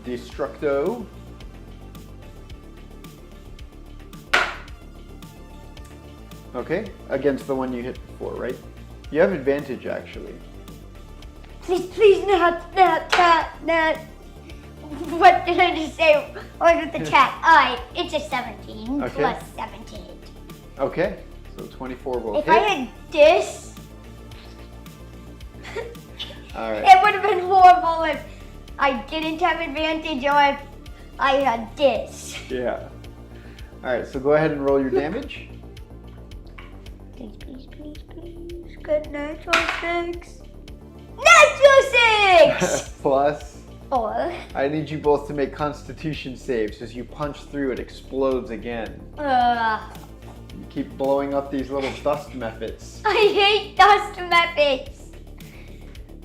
Destructo. Okay, against the one you hit before, right? You have advantage, actually. Please, not. What did I just say? What was the chat? Alright, it's a 17 Okay. plus 17. Okay, so 24 will If hit. I had this, All right. it would have been horrible if I didn't have advantage or if I had this. Yeah. All right, so go ahead and roll your damage. Please. Good natural 6. Natural 6! Plus, 4. I need you both to make Constitution saves. As you punch through, it explodes again. You keep blowing up these little dust methods. I hate dust methods.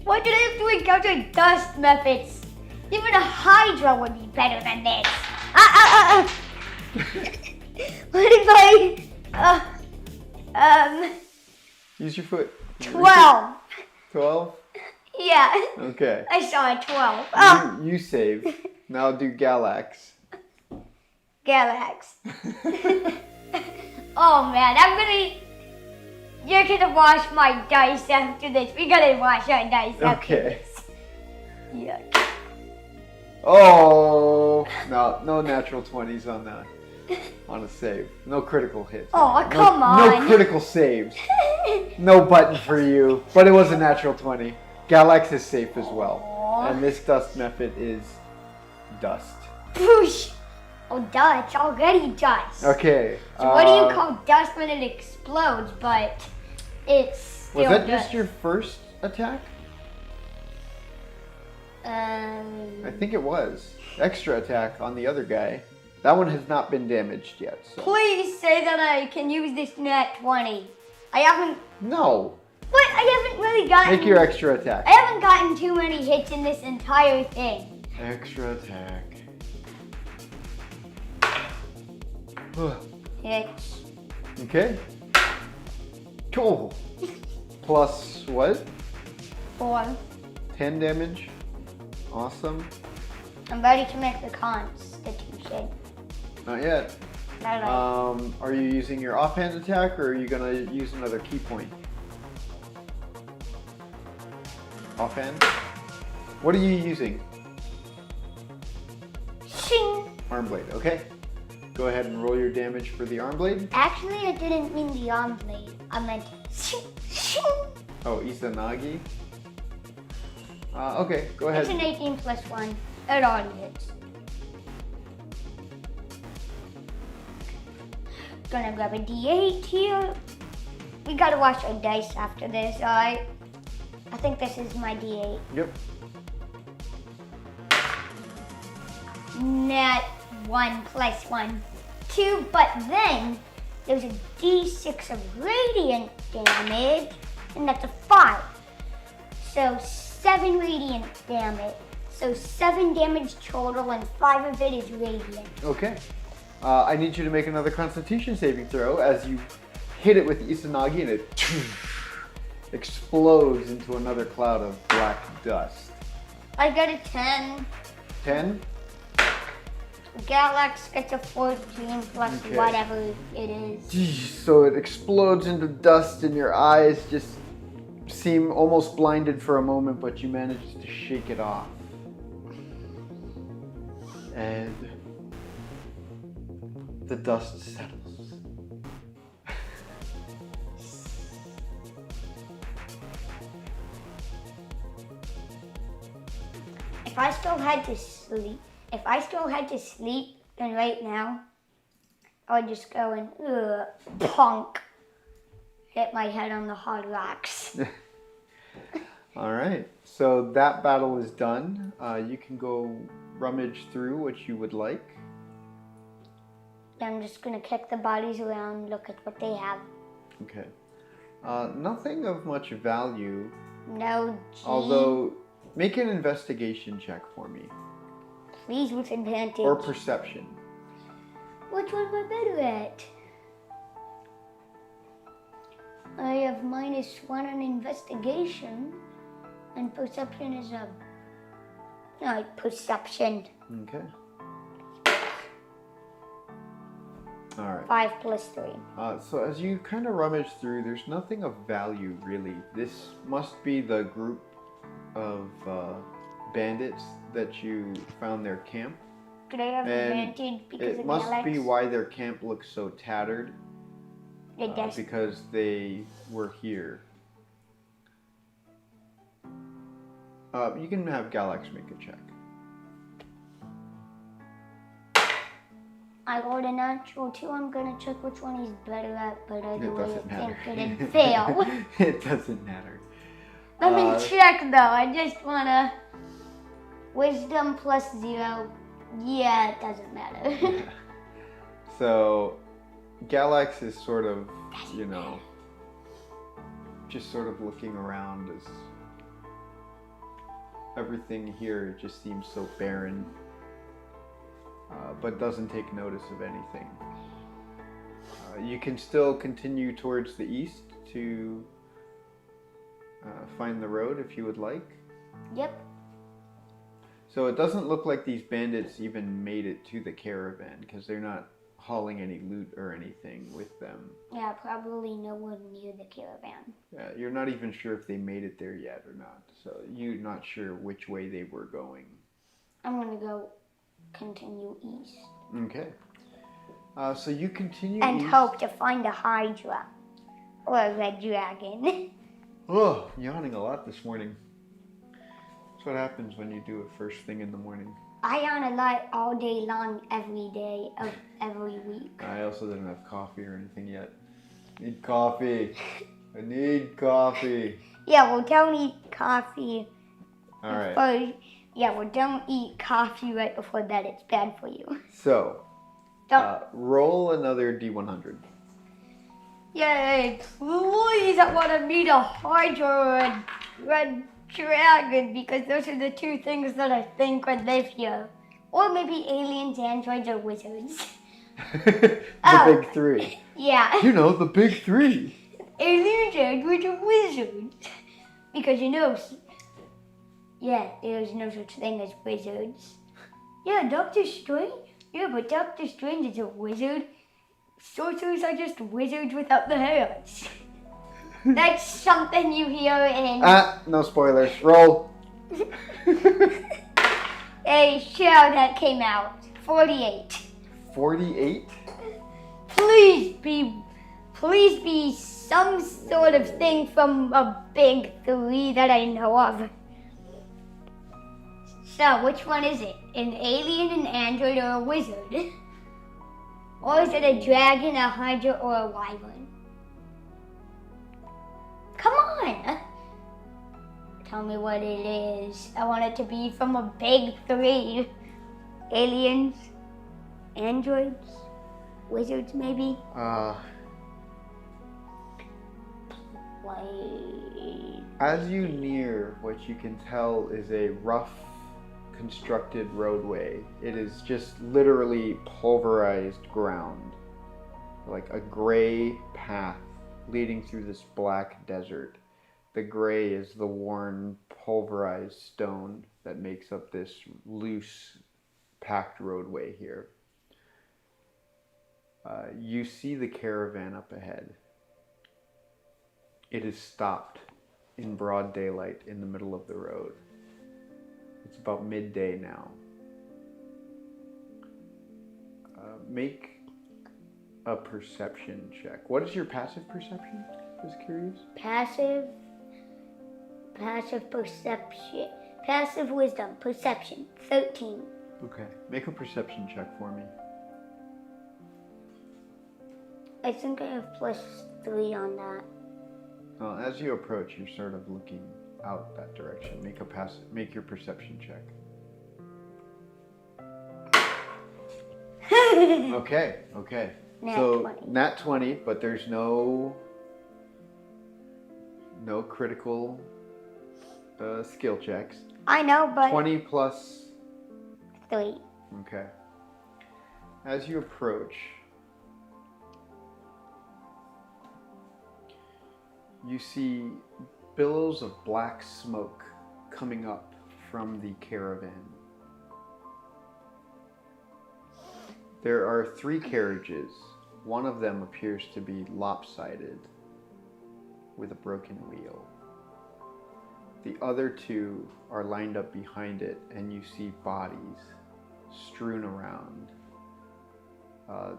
Why did I have to encounter dust methods? Even a Hydra would be better than this. What if I, Use your foot. 12. 12? Yeah, Okay. I saw a 12. Oh, You save. Now do Galax. Galax. Oh man, you're gonna wash my dice after this. We gotta wash our dice after Okay. this. Yuck. Oh! No natural 20s on that. On a save. No critical hits. Oh, come No on. critical saves. No button for you. But it was a natural 20. Galax is safe as well. Aw. And this dust method is dust. Poosh. Oh, duh, it's already dust. Okay. So what do you call dust when it explodes, but it's still Was that dust? just your first attack? I think it was. Extra attack on the other guy. That one has not been damaged yet. So. Please say that I can use this nat 20. I haven't... No. What? I haven't really gotten... Make your extra attack. I haven't gotten too many hits in this entire thing. Extra attack. Hits. Okay. Cool. Plus what? 4. 10 damage. Awesome. I'm ready to make the constitution. Not yet. Alright. Are you using your offhand attack or are you gonna use another key point? Offhand? What are you using? Shing. Arm blade, okay. Go ahead and roll your damage for the arm blade. Actually, I didn't mean the arm blade. I meant shing, shing. Oh, Izanagi. Okay, go ahead. It's an 18 plus 1. It already hits. Gonna grab a D8 here. We gotta wash our dice after this, alright? I think this is my D8. Yep. Nat 1 plus 1, 2, but then there's a D6 of radiant damage, and that's a 5. So 7 radiant damage. So 7 damage total, and 5 of it is radiant. Okay. I need you to make another Constitution saving throw as you hit it with the Izanagi and it explodes into another cloud of black dust. I got a 10. 10? Galax gets a 14 plus Okay. whatever it is. So it explodes into dust and your eyes just seem almost blinded for a moment, but you manage to shake it off. And the dust settles. If I still had to sleep, then right now, I would just go and punk, hit my head on the hard rocks. All right, so that battle is done. You can go rummage through what you would like. I'm just gonna kick the bodies around, look at what they have. Okay. Nothing of much value, No G. although make an investigation check for me. Please with advantage. Or perception. Which one am I better at? I have -1 on investigation, and perception is a... No, perception. Okay. All right. 5 plus 3. So as you kind of rummage through, there's nothing of value really. This must be the group of bandits that you found their camp. Do they have And advantage because it of must Galax? be why their camp looks so tattered. Yes. Because they were here. You can have Galax make a check. I rolled a natural 2. I'm gonna check which one he's better at, but either It way, doesn't I matter. think it'd fail. It doesn't matter. Let me check though. I just wanna... Wisdom plus 0. Yeah, it doesn't matter. So, Galax is sort of, you know, just sort of looking around as everything here just seems so barren, but doesn't take notice of anything. You can still continue towards the east to find the road if you would like. Yep. So it doesn't look like these bandits even made it to the caravan because they're not hauling any loot or anything with them. Yeah, probably no one near the caravan. You're not even sure if they made it there yet or not. So you're not sure which way they were going. I'm gonna go continue east. Okay. So you continue And east. hope to find a Hydra. Or a red dragon. Oh, yawning a lot this morning. That's what happens when you do it first thing in the morning. I yawn a lot all day long, every day of every week. I also didn't have coffee or anything yet. Need coffee. I need coffee. Yeah, well, don't eat coffee. All right. Well, don't eat coffee right before bed. It's bad for you. So, roll another D100. Yay, please, I want to meet a Hydra and Red Dragon because those are the two things that I think would live here. Or maybe aliens, androids, or wizards. The big three. Yeah. You know, the big three. Aliens, androids, or wizards. Because there's no such thing as wizards. Yeah, Doctor Strange. Yeah, but Doctor Strange is a wizard. Sorcerers are just wizards without the hands. That's something you hear in... No spoilers. Roll. a show that came out. 48. 48? Please be some sort of thing from a big three that I know of. So, which one is it? An alien, an android, or a wizard? Or is it a dragon, a hydra, or a wyvern? Come on! Tell me what it is. I want it to be from a big three. Aliens, androids, wizards maybe? As you near what you can tell is a rough constructed roadway, it is just literally pulverized ground, like a gray path leading through this black desert. The gray is the worn, pulverized stone that makes up this loose, packed roadway here. You see the caravan up ahead. It is stopped in broad daylight in the middle of the road. It's about midday now. Make a perception check. What is your passive perception? Just curious. Passive perception. Passive wisdom. Perception. 13. Okay. Make a perception check for me. I think I have +3 on that. Well, as you approach, you're sort of looking out that direction. Make your perception check. Okay. Nat 20. Nat 20, but there's no critical skill checks. I know, but 20 plus 3. Okay. As you approach, you see billows of black smoke coming up from the caravan. There are 3 carriages. One of them appears to be lopsided with a broken wheel. The other 2 are lined up behind it, and you see bodies strewn around.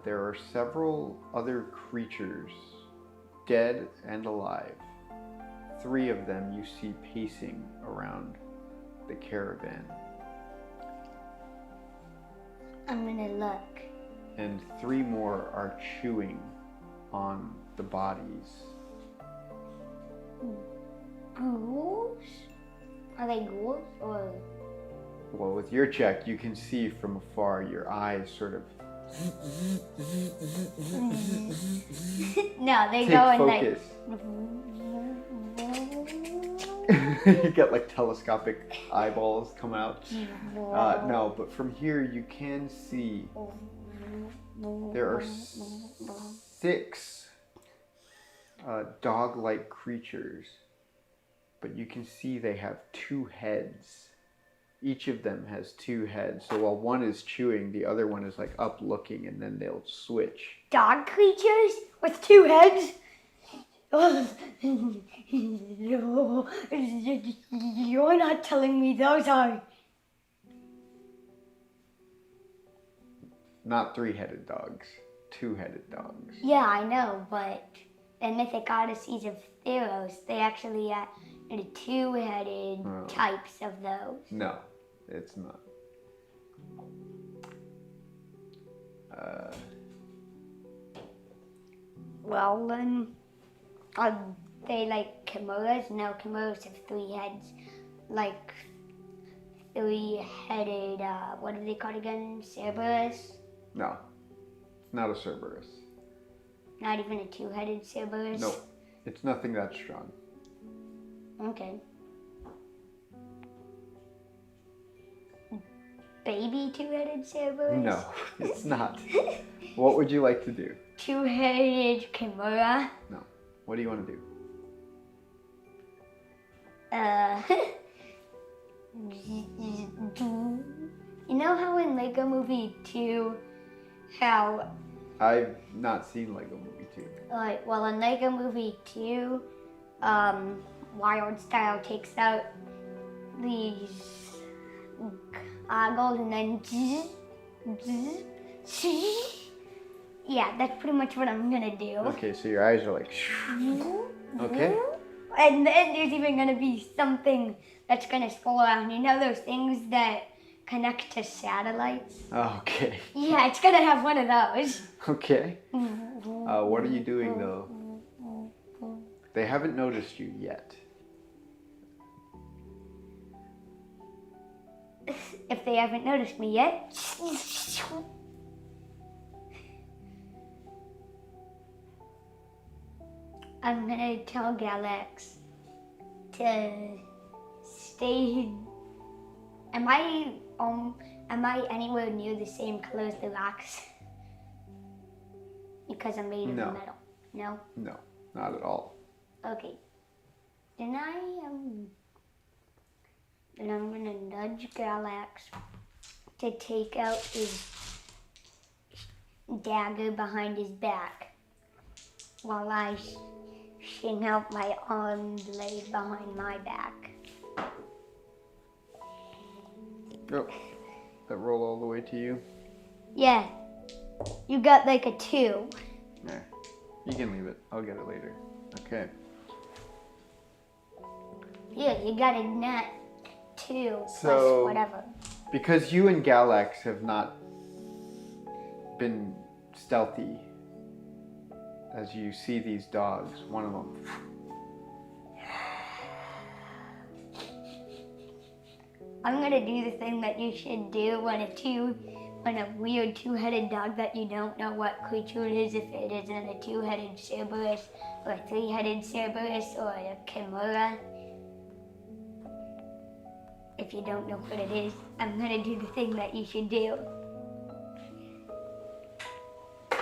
There are several other creatures, dead and alive. 3 of them you see pacing around the caravan. I'm gonna look. And 3 more are chewing on the bodies. Ghouls? Are they ghouls or? Well, with your check, you can see from afar your eyes sort of No, they take go and focus. You get like telescopic eyeballs come out. No, but from here you can see there are 6 dog-like creatures, but you can see they have 2 heads. Each of them has 2 heads, so while one is chewing, the other one is like up looking, and then they'll switch. Dog creatures with 2 heads? You're not telling me those are... Not 3-headed dogs, 2-headed dogs. Yeah, I know, but in Mythic Odysseys of Theros, they actually had 2-headed types of those. No, it's not. Well, then, are they like chimeras? No, chimeras have 3 heads. Like 3-headed, what are they called again? Cerberus? No, it's not a Cerberus. Not even a 2-headed Cerberus? No, it's nothing that strong. Okay. Baby 2-headed Cerberus? No, it's not. What would you like to do? 2-headed chimera? No. What do you want to do? You know how in Lego Movie 2, how, I've not seen Lego Movie 2. well, in Lego Movie 2, Wild Style takes out these goggles and then yeah, that's pretty much what I'm gonna do. Okay, so your eyes are like, okay. And then there's even gonna be something that's gonna scroll around. You know those things that connect to satellites? Okay. Yeah, it's gonna have one of those. Okay. What are you doing though? They haven't noticed you yet. If they haven't noticed me yet. I'm gonna tell Galax to stay. Am I anywhere near the same color as the rocks? Because I'm made of No. metal. No? No, not at all. Okay. Then I'm gonna nudge Galax to take out his dagger behind his back while I shing out my arm blade behind my back. Oh, that roll all the way to you? Yeah. You got like a 2. Nah, you can leave it. I'll get it later. Okay. Yeah, you got a nat 2 plus So- whatever. Because you and Galax have not been stealthy, as you see these dogs, one of them. I'm gonna do the thing that you should do when a weird 2-headed dog that you don't know what creature it is, if it isn't a 2-headed Cerberus or a 3-headed Cerberus or a chimera. If you don't know what it is, I'm gonna do the thing that you should do.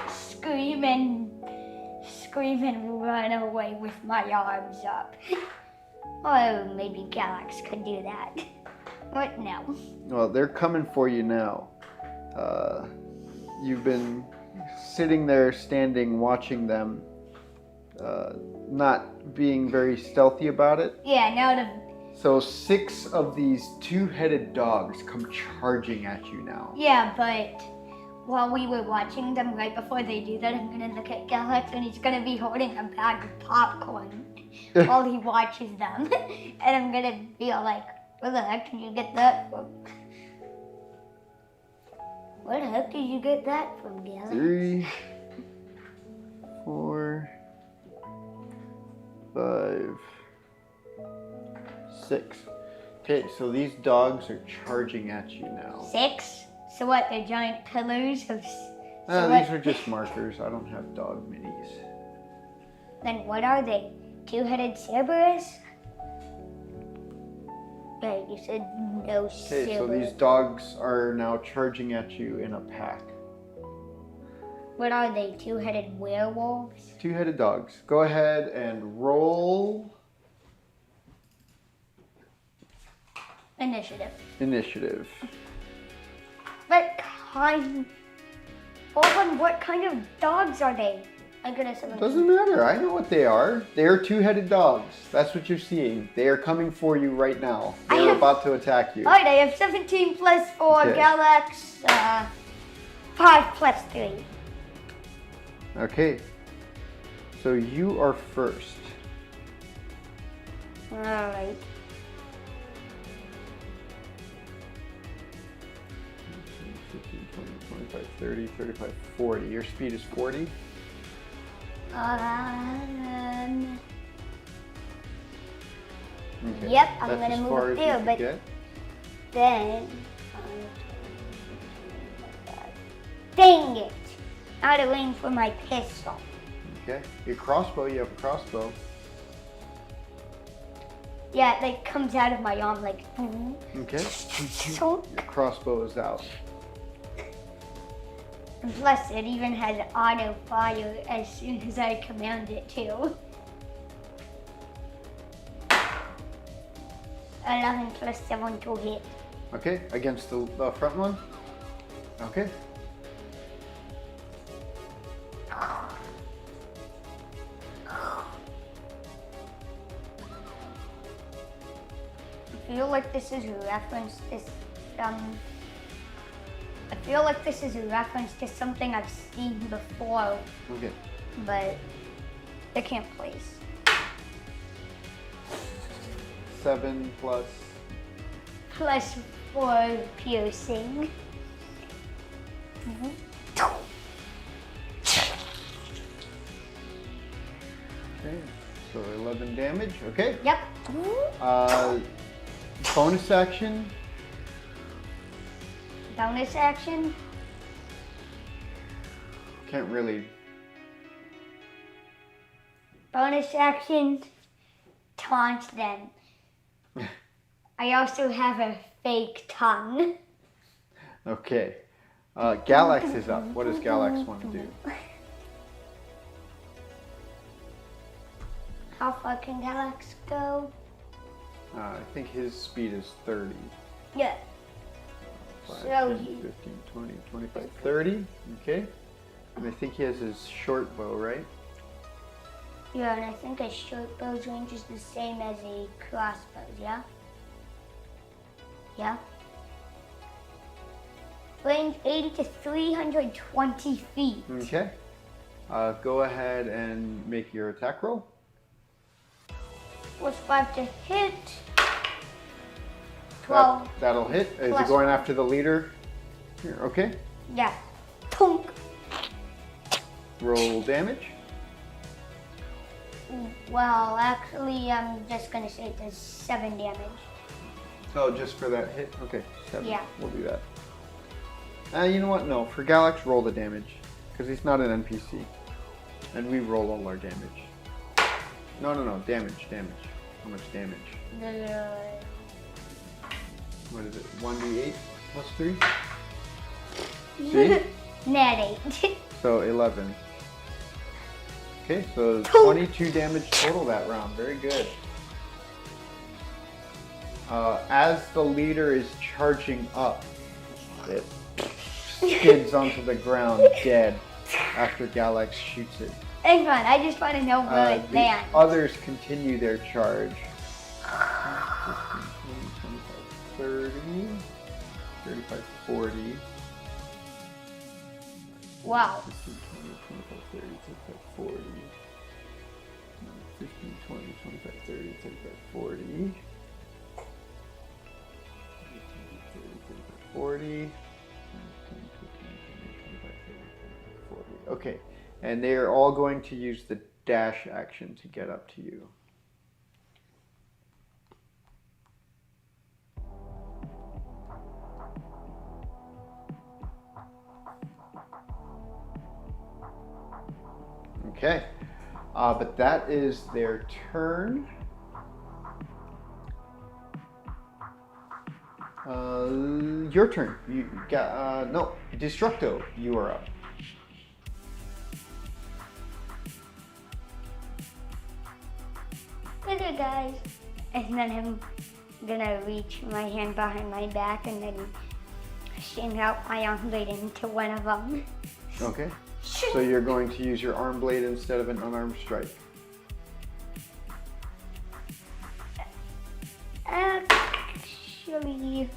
Scream and run away with my arms up. Or maybe Galax could do that. What now? Well, they're coming for you now. You've been sitting there, standing, watching them, not being very stealthy about it. Yeah, now the So 6 of these 2-headed dogs come charging at you now. Yeah, but while we were watching them right before they do that, I'm gonna look at Galax and he's gonna be holding a bag of popcorn while he watches them. And I'm gonna be all like, where the heck did you get that from? Where the heck did you get that from, Galax? 3, 4, 5, 6. Okay, so these dogs are charging at you now. 6? So what, they're giant pillars of... These are just markers. I don't have dog minis. Then what are they? 2-headed Cerberus? Right, you said no Okay, so Cerberus. these dogs are now charging at you in a pack. What are they, 2-headed werewolves? 2-headed dogs. Go ahead and roll Initiative. initiative. What kind of dogs are they? I'm gonna say Doesn't matter. I know what they are. They are 2-headed dogs. That's what you're seeing. They are coming for you right now. I They're have- about to attack you. Alright, I have 17 plus 4, Okay. Galax, 5 plus 3. Okay. So you are first. Alright. 15, 20, 25, 30, 35, 40. Your speed is 40? Okay. Yep, I'm That's gonna as move far up as there, you but could get. then, dang it! Out of range for my pistol. Okay. Your crossbow, you have a crossbow. Yeah, it like comes out of my arm like. Okay. Your crossbow is out. And plus, it even has auto fire as soon as I command it to. 11 plus 7 to hit. Okay. Against the front one? Okay. I feel like this is a reference to I feel like this is a reference to something I've seen before, Okay. but I can't place. 7 plus. Plus 4 piercing. Okay. So 11 damage. Okay. Yep. Bonus action. Bonus action. Can't really. Bonus action. Taunt them. I also have a fake tongue. Okay. Galax is up. What does Galax want to do? How far can Galax go? I think his speed is 30. Yeah. 5, So 10, he- 15, 20, 25, 30. Okay. And I think he has his short bow, right? Yeah, and I think a short bow's range is the same as a crossbow, yeah? Yeah? Range 80 to 320 feet. Okay. Go ahead and make your attack roll. Plus 5 to hit. 12. That'll hit. Is it Plus going 5. after the leader? Here, okay. Yeah. Tunk. Roll damage. Well, actually, I'm just gonna say it does 7 damage. Oh, just for that hit? Okay, 7. Yeah. We'll do that. You know what? No, for Galax, roll the damage. Because he's not an NPC. And we roll all our damage. No, damage. How much damage? What is it? 1d8 plus 3? See? Net 8. So 11. Okay, so 22 damage total that round. Very good. As the leader is charging up, it skids onto the ground dead after Galax shoots it. Hang on, I just want to know where it The lands. others continue their charge. 15, 20, 25, 30, 35, 40. Wow. 15, 20, 25, 30, 35, 40. 15, 20, 25, 30, 35, 40. 40. 40. Okay, and they are all going to use the dash action to get up to you. Okay, but that is their turn. Your turn. You got no Destructo. You are up. Okay, guys. And then I'm gonna reach my hand behind my back and then sting out my arm blade into one of them. Okay. So you're going to use your arm blade instead of an unarmed strike. Actually,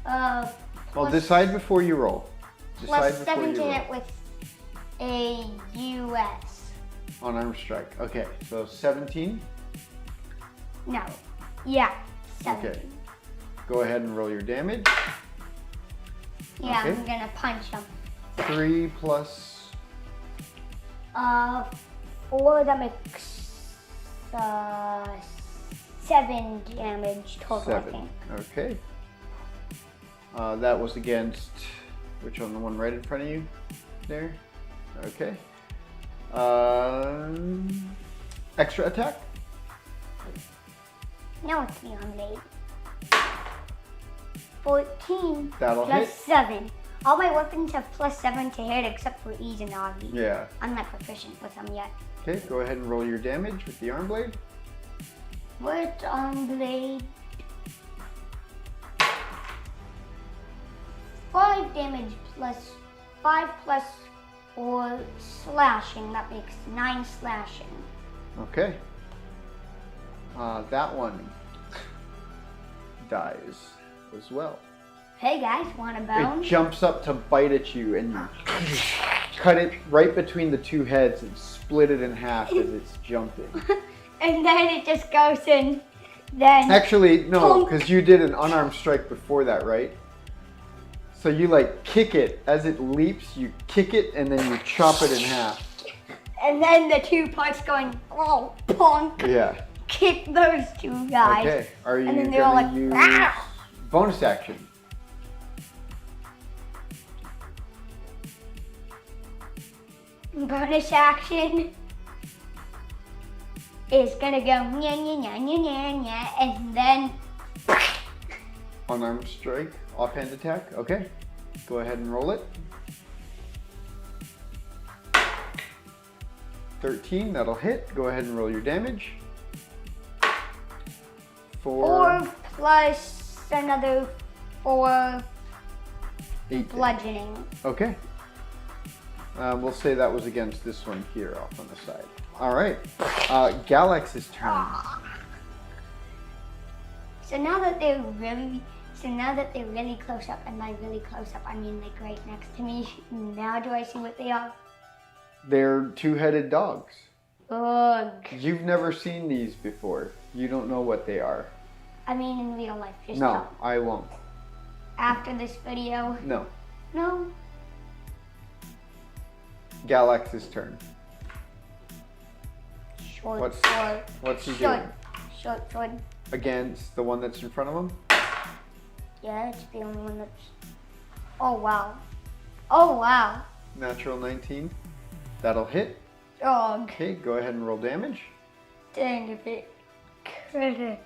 Well, decide before you roll. plus Decide 7 before to you roll. hit with a US. Unarmed strike. Okay, so 17. No. Yeah, 17. Okay. Go ahead and roll your damage. Yeah, Okay. I'm gonna punch him. 3 plus 4, that makes 7 damage total, I 7. think. Okay. That was against which one? The one right in front of you there? Okay. Extra attack? Now it's the on blade. 14 That'll plus hit. 7. All my weapons have plus 7 to hit except for E's and Augie. Yeah. I'm not proficient with them yet. Okay, go ahead and roll your damage with the arm blade. What on blade? 5 damage plus 5 plus 4 slashing. That makes 9 slashing. Okay. That one dies as well. Hey guys, want a bone? It jumps up to bite at you and you cut it right between the two heads and split it in half as it's jumping. And then it just goes in. Then Actually, no, Tonk. because you did an unarmed strike before that, right? So you like kick it. As it leaps, you kick it and then you chop it in half. And then the 2 parts going, oh, punk. Yeah. Kick those 2 guys. Okay. Are you And then they're all gonna like, use "Ah!" bonus action? Bonus action is gonna go nya nya nya nya nya nya, and then Unarmed strike, offhand attack. Okay. Go ahead and roll it. 13, that'll hit. Go ahead and roll your damage. 4 plus another 4 8. bludgeoning. Okay. We'll say that was against this one here off on the side. All right. Galax's turn. So now that they're really close up, and by really close up I mean like right next to me. Now do I see what they are? They're two-headed dogs. Ugh. You've never seen these before. You don't know what they are. I mean in real life. Just No, tell. I won't. After this video. No. No. Galax's turn. Short What's- sword. What's he Short. doing? Short sword. Against the one that's in front of him? Yeah, it's the only one that's. Oh wow. Oh wow. Natural 19. That'll hit. Dog. Okay, go ahead and roll damage. Dang if it could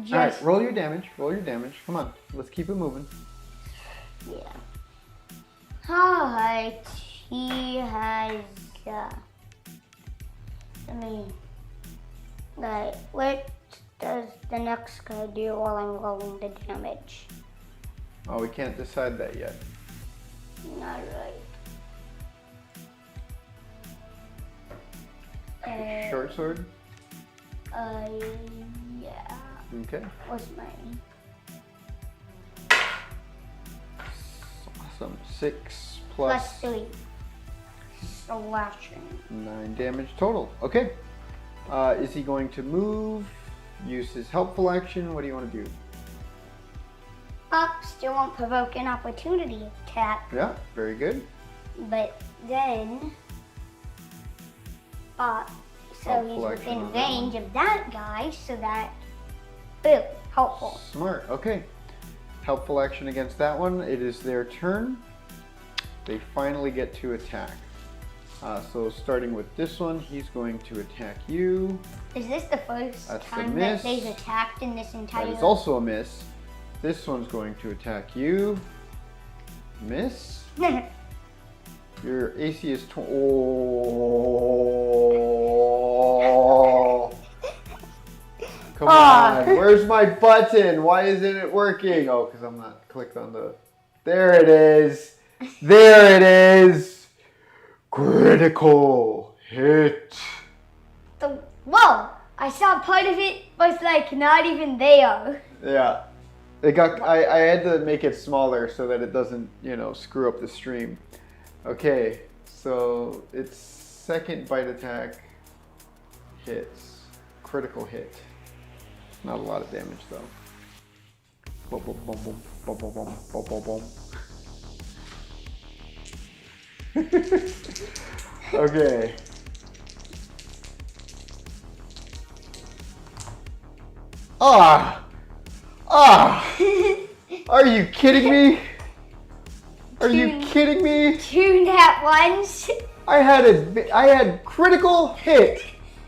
just. All right, roll your damage. Roll your damage. Come on, let's keep it moving. Yeah. Alright, he has, what does the next guy do while I'm rolling the damage? Oh, we can't decide that yet. Alright. Short sword. Yeah. Okay. What's mine? Awesome. 6 Plus plus 3. Slashing. 9 damage total. Okay. Is he going to move? Use his helpful action? What do you want to do? Still won't provoke an opportunity attack, Yeah, very good. but then, so Helpful he's action within on that range of that guy, so that, boom, helpful. Smart. Okay. Helpful action against that one. It is their turn. They finally get to attack. So starting with this one, he's going to attack you. Is this the first That's a time that miss. they've attacked in this entire? That is also a miss. This one's going to attack you. Miss. Your AC is oh. Come on. Where's my button? Why isn't it working? Oh, because I'm not clicked on the. There it is. There it is. Critical hit. Whoa! I saw part of it was like not even there. Yeah. It got. I had to make it smaller so that it doesn't, screw up the stream. Okay, so its second bite attack hits. Critical hit. Not a lot of damage though. Boom, boom, boom, boom, boom, boom, boom, boom, boom, boom. Okay. Ah! Ah! Are you kidding me? Are you kidding me? 2 nat ones. I had critical hit.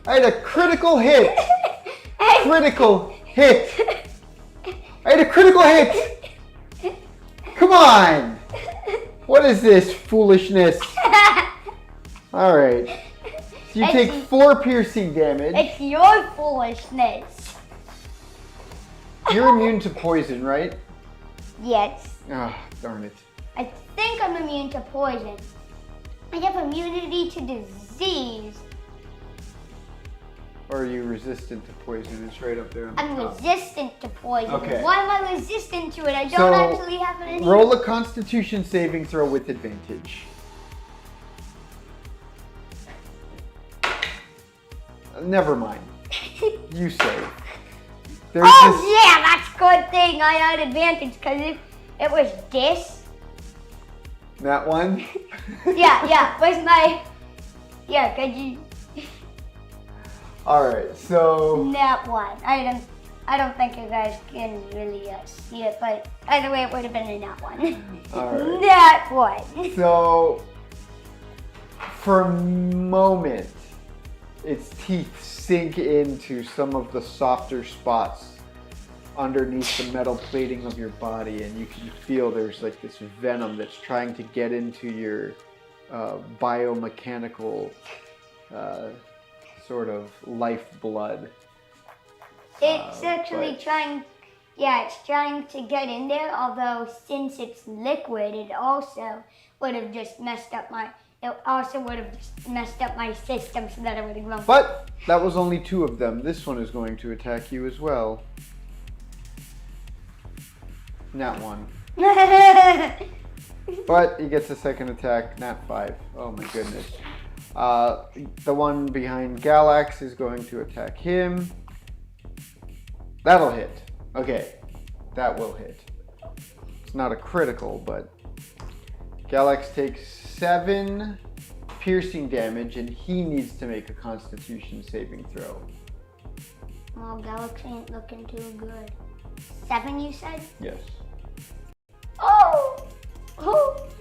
I had a critical hit. Critical hit. I had a critical hit. Come on. What is this foolishness? All right. So you take 4 piercing damage. It's your foolishness. You're immune to poison, right? Yes. Ah, darn it. I think I'm immune to poison. I have immunity to disease. Or are you resistant to poison? It's right up there on the I'm top. resistant to poison. Okay. Why am I resistant to it? I don't So, actually have any. roll a Constitution saving throw with advantage. Never mind. You save. There's Yeah, that's a good thing. I had advantage because if it was this. That one? Yeah. Where's my? Yeah, could you? Alright, so That one. I don't think you guys can really see it, but either way, it would have been a nat one. Alright. That one. So for a moment its teeth sink into some of the softer spots underneath the metal plating of your body, and you can feel there's like this venom that's trying to get into your biomechanical sort of lifeblood. It's actually but- trying. Yeah, it's trying to get in there. Although since it's liquid, it also would have just messed up my. It also would have just messed up my system so that I would have grown. But that was only 2 of them. This one is going to attack you as well. Nat 1. But he gets a second attack, nat 5. Oh my goodness. The one behind Galax is going to attack him. That'll hit. Okay, that will hit. It's not a critical, but Galax takes 7 piercing damage, and he needs to make a Constitution saving throw. Well, Galaxy ain't looking too good. 7, you said? Yes. Oh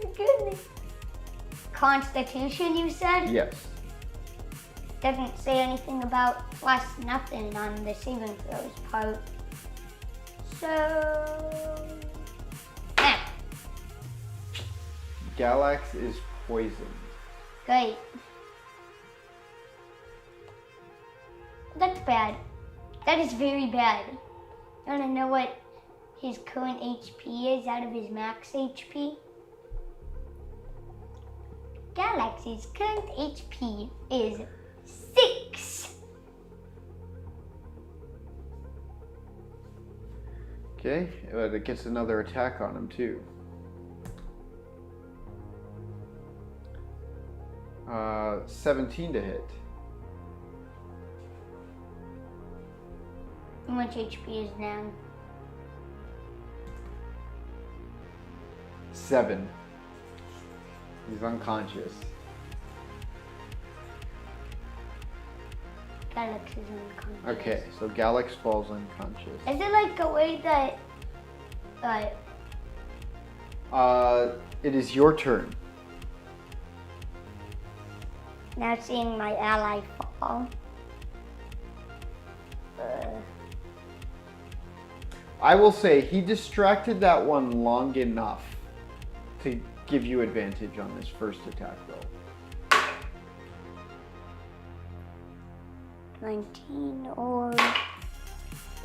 my goodness. Constitution, you said? Yes. Doesn't say anything about plus nothing on the saving throws part. So. Galax is poisoned. Great. That's bad. That is very bad. You wanna know what his current HP is out of his max HP? Galaxy's current HP is 6. Okay, but it gets another attack on him too. 17 to hit. How much HP is now? 7. He's unconscious. Galax is unconscious. Okay, so Galax falls unconscious. Is it like a way that, It is your turn. now seeing my ally fall? I will say he distracted that one long enough to give you advantage on this first attack roll. 19 or...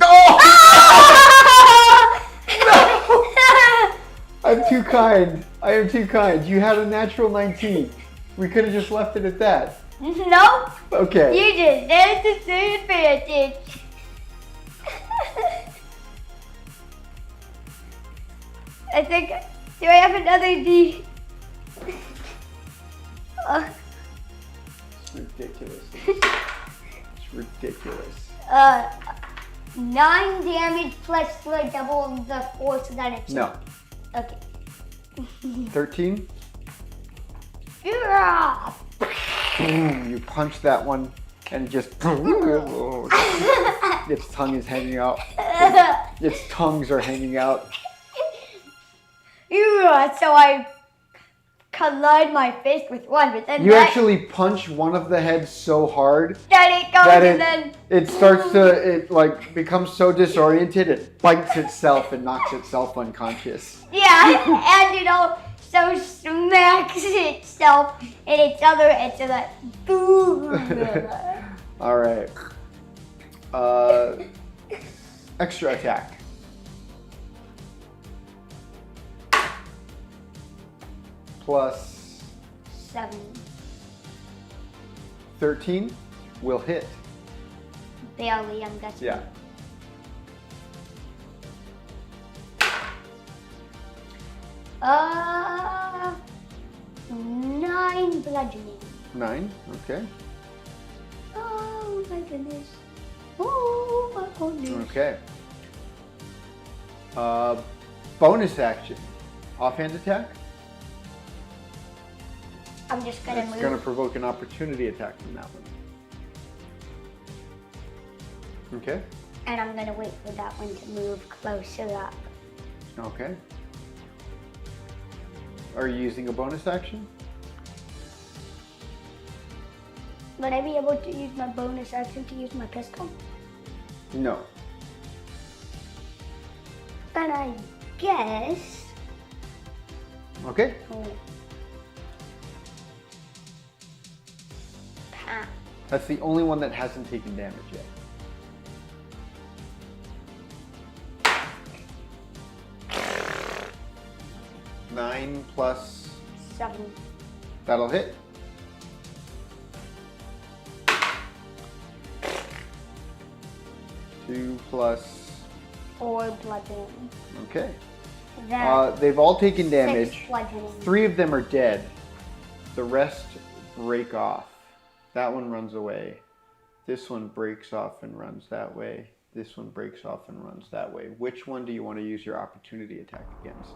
Oh! I'm too kind. I am too kind. You had a natural 19. We could have just left it at that. Nope. Okay. You just had to say advantage. I think. Do I have another D? It's ridiculous. It's ridiculous. 9 damage plus do I double the force that it's. No. Okay. 13? Yeah. Boom, you punch that one and just its tongue is hanging out. Its tongues are hanging out. Yeah, so I collide my fist with one, but then You actually punch one of the heads so hard that it goes that and then it starts to, it like becomes so disoriented it bites itself and knocks itself unconscious. yeah, and it also smacks itself in its other head so that boom. All right. Extra attack. Plus 7. 13 will hit. Barely, I'm guessing. Yeah. Uh, 9 bludgeoning. 9, okay. Oh my goodness. Oh my goodness. Okay. Bonus action. Offhand attack. I'm just gonna It's move. going to provoke an opportunity attack from that one. Okay. And I'm gonna wait for that one to move closer up. Okay. Are you using a bonus action? Would I be able to use my bonus action to use my pistol? No. Then I guess. Okay. Oh. Pa. That's the only one that hasn't taken damage yet. Nine plus 7. that'll hit. Two plus 4 bludgeoning. okay. Then They've all taken 6 damage. bludgeoning. 3 of them are dead. The rest break off. That one runs away. This one breaks off and runs that way. This one breaks off and runs that way. Which one do you want to use your opportunity attack against?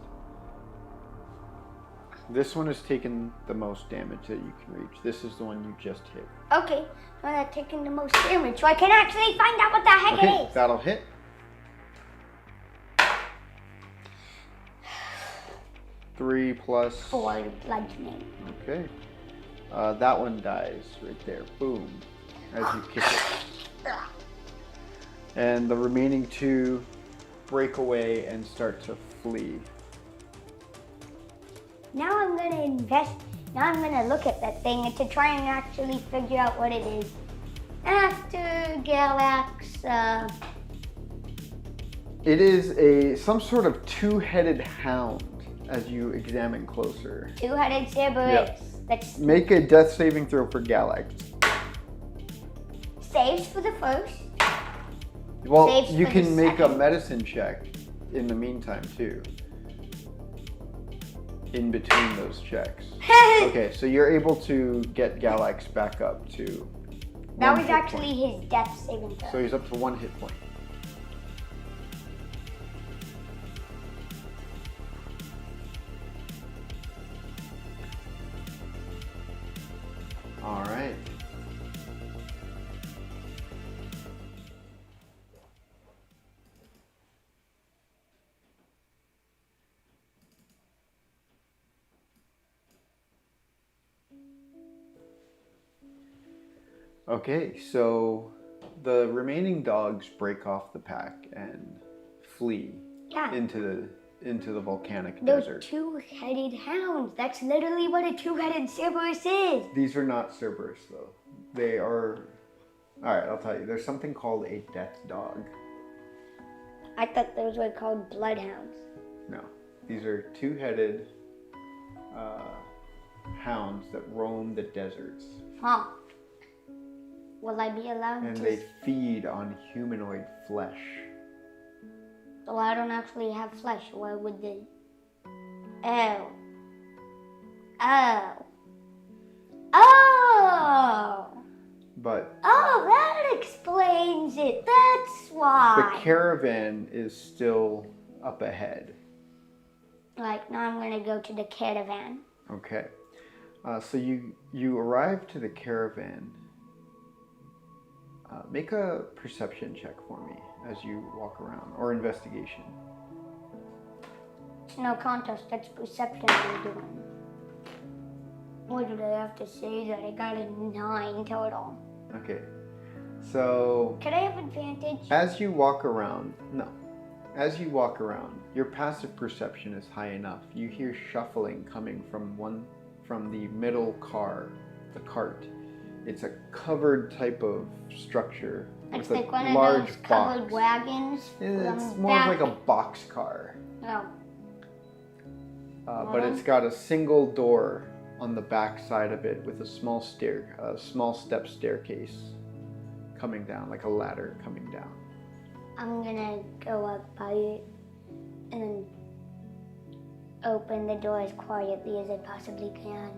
This one has taken the most damage that you can reach. This is the one you just hit. Okay, so I'm taking the most damage, so I can actually find out what the heck Okay, it is. that'll hit. 3 plus 4 bludgeoning. Okay. That one dies right there. Boom. As you kick it. And the remaining 2 break away and start to flee. Now I'm gonna invest. Now I'm gonna look at that thing to try and actually figure out what it is. After Galax, It is some sort of 2-headed hound as you examine closer. 2-headed Cerberus. That's Make a death saving throw for Galax. saves for the first. Well, Saves you for can the make a second. medicine check in the meantime too. In between those checks. Okay, so you're able to get Galax back up to That 1 was hit actually point. his death saving throw. So he's up to 1 hit point. All right. Okay, so the remaining dogs break off the pack and flee Yeah. into the volcanic Those desert. 2-headed hounds. That's literally what a 2-headed Cerberus is. These are not Cerberus though. They are. All right, I'll tell you. There's something called a death dog. I thought those were called bloodhounds. No, these are 2-headed hounds that roam the deserts, Huh. Will I be allowed and to? they feed on humanoid flesh. Well, I don't actually have flesh. Why would they? Oh. Oh. Oh. But Oh, that explains it. That's why. the caravan is still up ahead. Like, now I'm gonna go to the caravan. Okay. So you arrive to the caravan. Make a perception check for me as you walk around, or investigation. It's no contest, that's perception we're doing. What did I have to say that I got a 9 total? Okay. So Could I have advantage? as you walk around, no. As you walk around, your passive perception is high enough. You hear shuffling coming from the middle car, the cart. It's a covered type of structure. It's with like a one of large those box. covered wagons. It's more of like a box car. Oh. But it's got a single door on the back side of it with a small step staircase coming down, like a ladder coming down. I'm gonna go up by it and then open the door as quietly as I possibly can.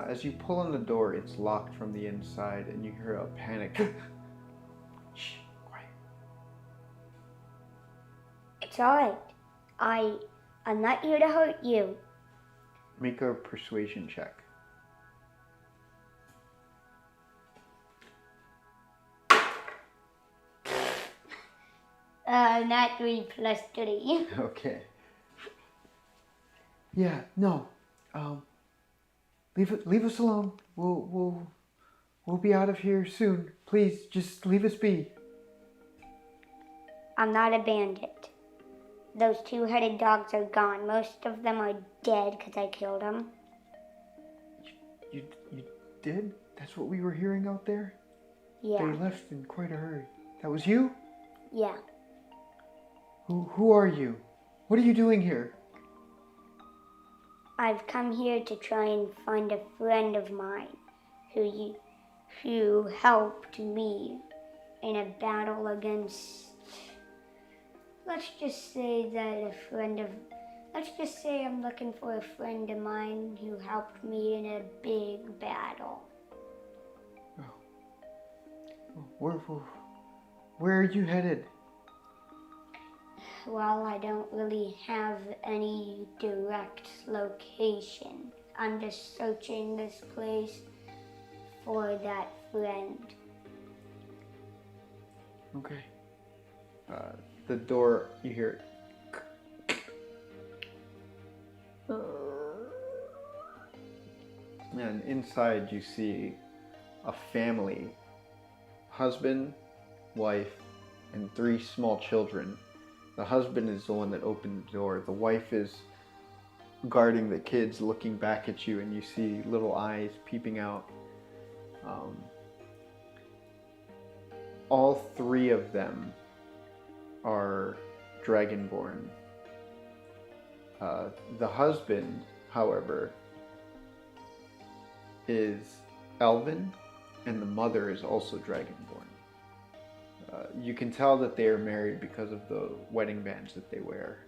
As you pull on the door, it's locked from the inside, and you hear a panic. Shh, quiet. It's alright. I'm not here to hurt you. Make a persuasion check. Not 3 plus 3. Okay. Yeah, no. Leave us alone. We'll be out of here soon. Please, just leave us be. I'm not a bandit. Those 2-headed dogs are gone. Most of them are dead because I killed them. You did? That's what we were hearing out there? Yeah. They left in quite a hurry. That was you? Yeah. Who are you? What are you doing here? I've come here to try and find a friend of mine who helped me in a battle against. Let's just say I'm looking for a friend of mine who helped me in a big battle. Oh. Where are you headed? Well, I don't really have any direct location. I'm just searching this place for that friend. Okay. The door, you hear it. And inside you see a family. Husband, wife, and 3 small children. The husband is the one that opened the door. The wife is guarding the kids, looking back at you, and you see little eyes peeping out. All 3 of them are dragonborn. The husband, however, is elven, and the mother is also dragonborn. You can tell that they are married because of the wedding bands that they wear.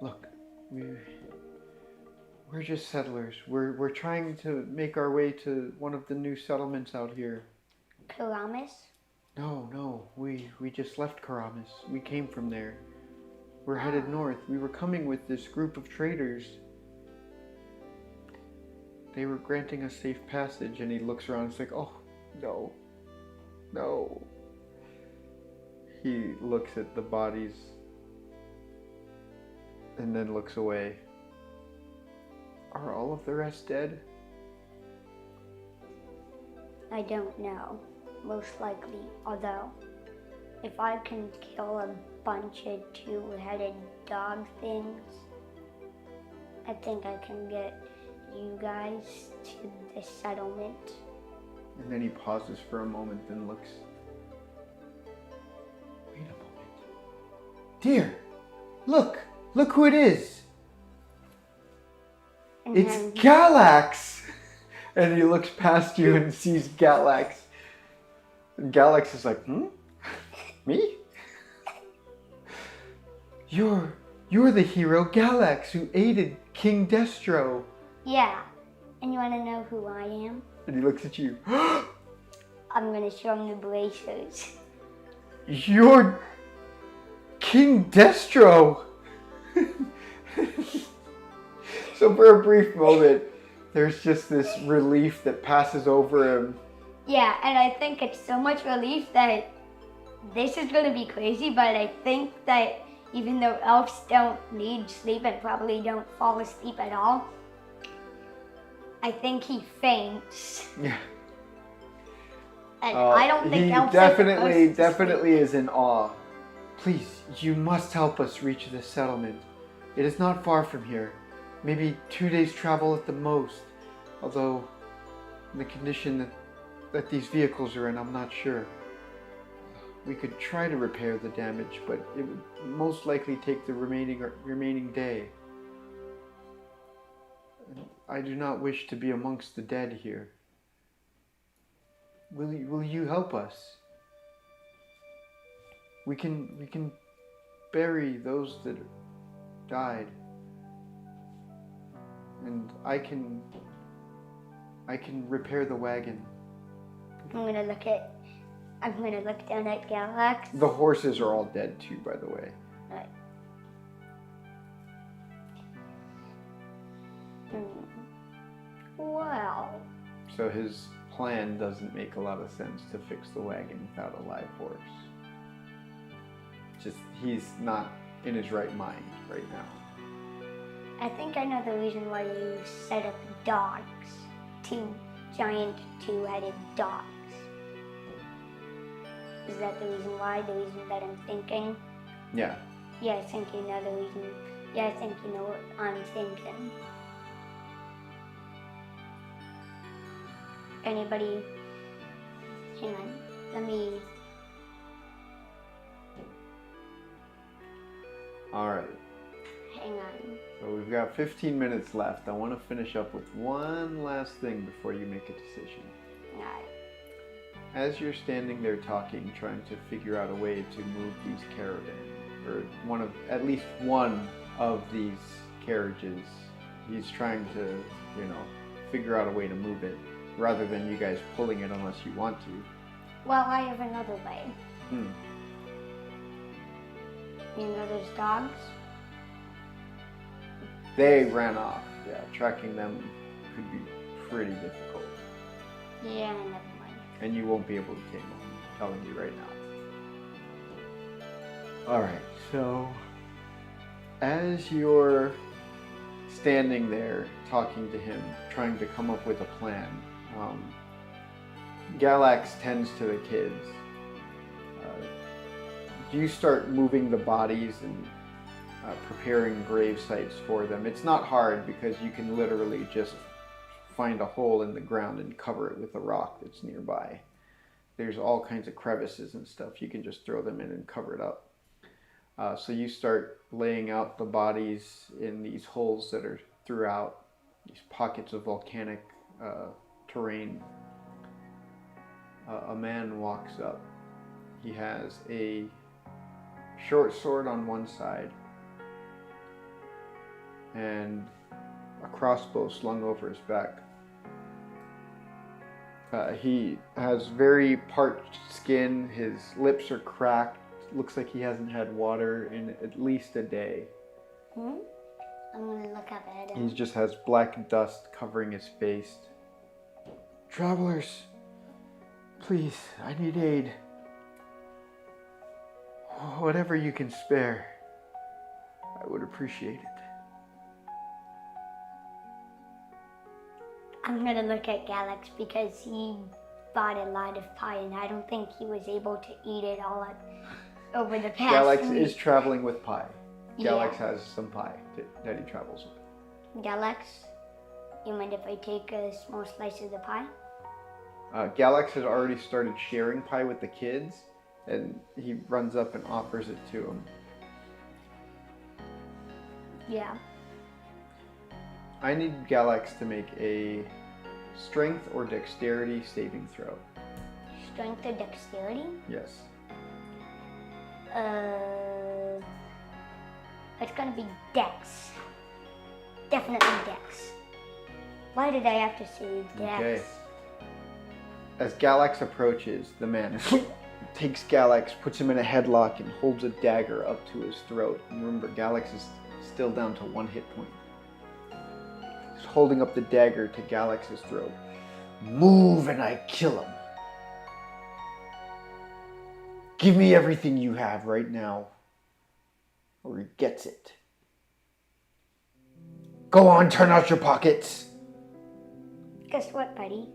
Look, we're just settlers. We're trying to make our way to one of the new settlements out here. Karamis? No, we just left Karamis. We came from there. We're headed north. We were coming with this group of traders. They were granting us safe passage, and he looks around and is like, oh, no. He looks at the bodies and then looks away. Are all of the rest dead? I don't know. Most likely. Although, if I can kill a bunch of 2-headed dog things, I think I can get you guys to the settlement. And then he pauses for a moment, then looks. Wait a moment. Dear, look who it is. And It's then- Galax! And he looks past you and sees Galax. And Galax is like, Me? You're the hero Galax who aided King Destro. Yeah. And you want to know who I am? And he looks at you. I'm going to show him the bracers. You're King Destro! So for a brief moment, there's just this relief that passes over him. Yeah, and I think it's so much relief that this is going to be crazy, but I think that even though elves don't need sleep and probably don't fall asleep at all, I think he faints. Yeah. And I don't think he elves definitely is in awe. Please, you must help us reach this settlement. It is not far from here. Maybe 2 days travel at the most. Although, in the condition that these vehicles are in, I'm not sure. We could try to repair the damage, but it would most likely take the remaining day. I do not wish to be amongst the dead here. Will you help us? We can bury those that died, and I can repair the wagon. I'm gonna look down at Galax. The horses are all dead too, by the way. Right. Well. So his plan doesn't make a lot of sense to fix the wagon without a live horse. Just, he's not in his right mind right now. I think I know the reason why you set up dogs. 2 giant 2-headed dogs. Is that the reason why? The reason that I'm thinking? Yeah. Yeah, I think you know the reason. Yeah, I think you know what I'm thinking. Anybody? Hang on. Let me... Alright. Hang on. So we've got 15 minutes left. I want to finish up with one last thing before you make a decision. Alright. As you're standing there talking, trying to figure out a way to move these caravans, or at least one of these carriages, he's trying to, figure out a way to move it, rather than you guys pulling it unless you want to. Well, I have another way. You know those dogs? They ran off. Yeah, tracking them could be pretty difficult. Yeah, never mind. And you won't be able to tame them, I'm telling you right now. Alright, so as you're standing there talking to him, trying to come up with a plan, Galax tends to the kids. You start moving the bodies and preparing grave sites for them. It's not hard because you can literally just find a hole in the ground and cover it with a rock that's nearby. There's all kinds of crevices and stuff. You can just throw them in and cover it up. So you start laying out the bodies in these holes that are throughout, these pockets of volcanic terrain. A man walks up. He has a short sword on one side and a crossbow slung over his back. He has very parched skin, his lips are cracked, looks like he hasn't had water in at least a day. I'm gonna look up at him. He just has black dust covering his face. Travelers, please, I need aid. Whatever you can spare, I would appreciate it. I'm gonna look at Galax because he bought a lot of pie and I don't think he was able to eat it all over the past Galax week. is traveling with pie. Galax Yeah. has some pie that he travels with. Galax, you mind if I take a small slice of the pie? Galax has already started sharing pie with the kids, and he runs up and offers it to him. Yeah. I need Galax to make a strength or dexterity saving throw. Strength or dexterity? Yes. It's gonna be dex. Definitely dex. Why did I have to say dex? Okay. As Galax approaches, the man takes Galax, puts him in a headlock, and holds a dagger up to his throat. And remember, Galax is still down to 1 hit point. He's holding up the dagger to Galax's throat. Move and I kill him. Give me everything you have right now, or he gets it. Go on, turn out your pockets. Guess what, buddy?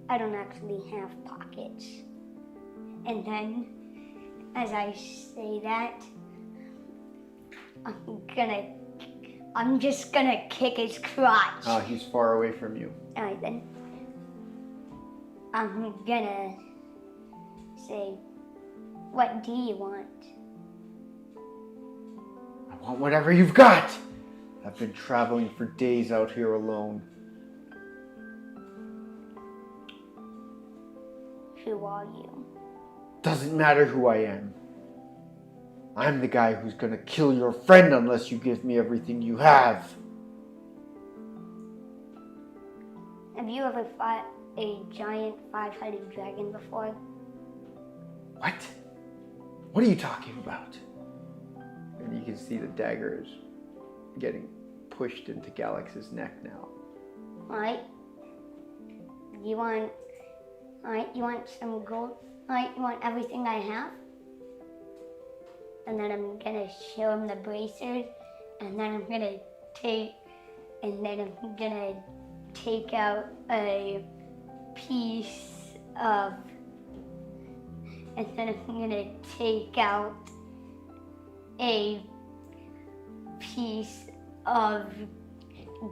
I don't actually have pockets. And then, as I say that, I'm just gonna kick his crotch. Ah, he's far away from you. Alright then. I'm gonna say, what do you want? I want whatever you've got. I've been traveling for days out here alone. Who are you? Doesn't matter who I am. I'm the guy who's gonna kill your friend unless you give me everything you have. Have you ever fought a giant 5-headed dragon before? What? What are you talking about? And you can see the dagger is getting pushed into Galax's neck now. Alright. You want some gold? Alright, you want everything I have? And then I'm gonna show him the bracers, and then I'm gonna take out a piece of, and then I'm gonna take out a piece of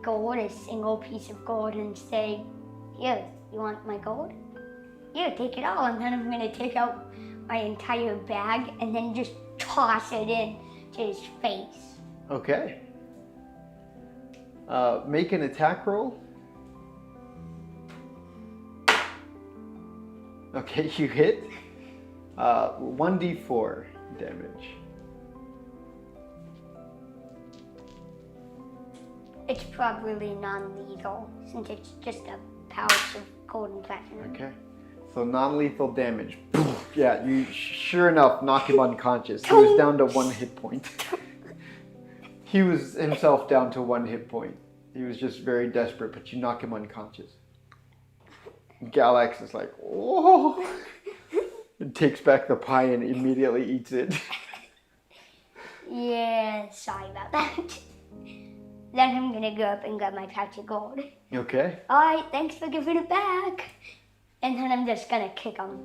gold, a single piece of gold, and say, here, you want my gold? Here, take it all. And then I'm gonna take out my entire bag and then just toss it in to his face. Okay. Make an attack roll. Okay, you hit. 1d4 damage. It's probably non-lethal since it's just a pouch of gold and platinum. Okay. So non-lethal damage. Yeah, you sure enough knock him unconscious. He was down to 1 hit point. He was himself down to 1 hit point. He was just very desperate, but you knock him unconscious. Galax is like, whoa! And takes back the pie and immediately eats it. Yeah, sorry about that. Then I'm gonna go up and grab my pouch of gold. Okay. Alright, thanks for giving it back. And then I'm just gonna kick him.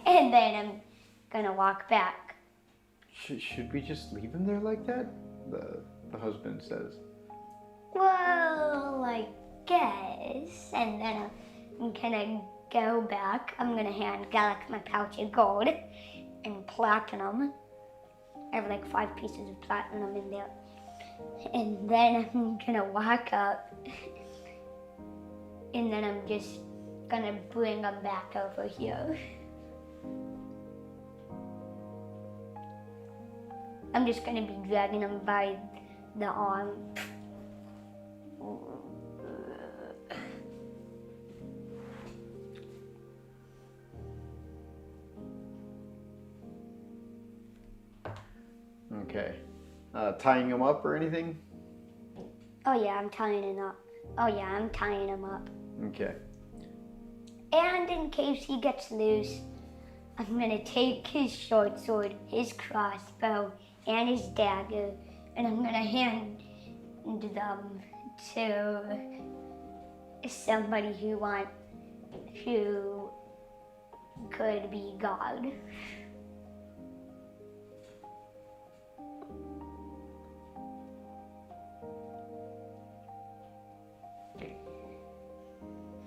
And then I'm gonna walk back. Should we just leave him there like that? The husband says. Well, I guess. And then I'm gonna go back. I'm gonna hand Galax my pouch of gold and platinum. I have like 5 pieces of platinum in there. And then I'm gonna walk up. And then I'm just gonna bring him back over here. I'm just gonna be dragging him by the arm. Okay. Tying him up or anything? Oh yeah, I'm tying him up. Okay. And in case he gets loose, I'm gonna take his short sword, his crossbow, and his dagger, and I'm gonna hand them to somebody who could be God.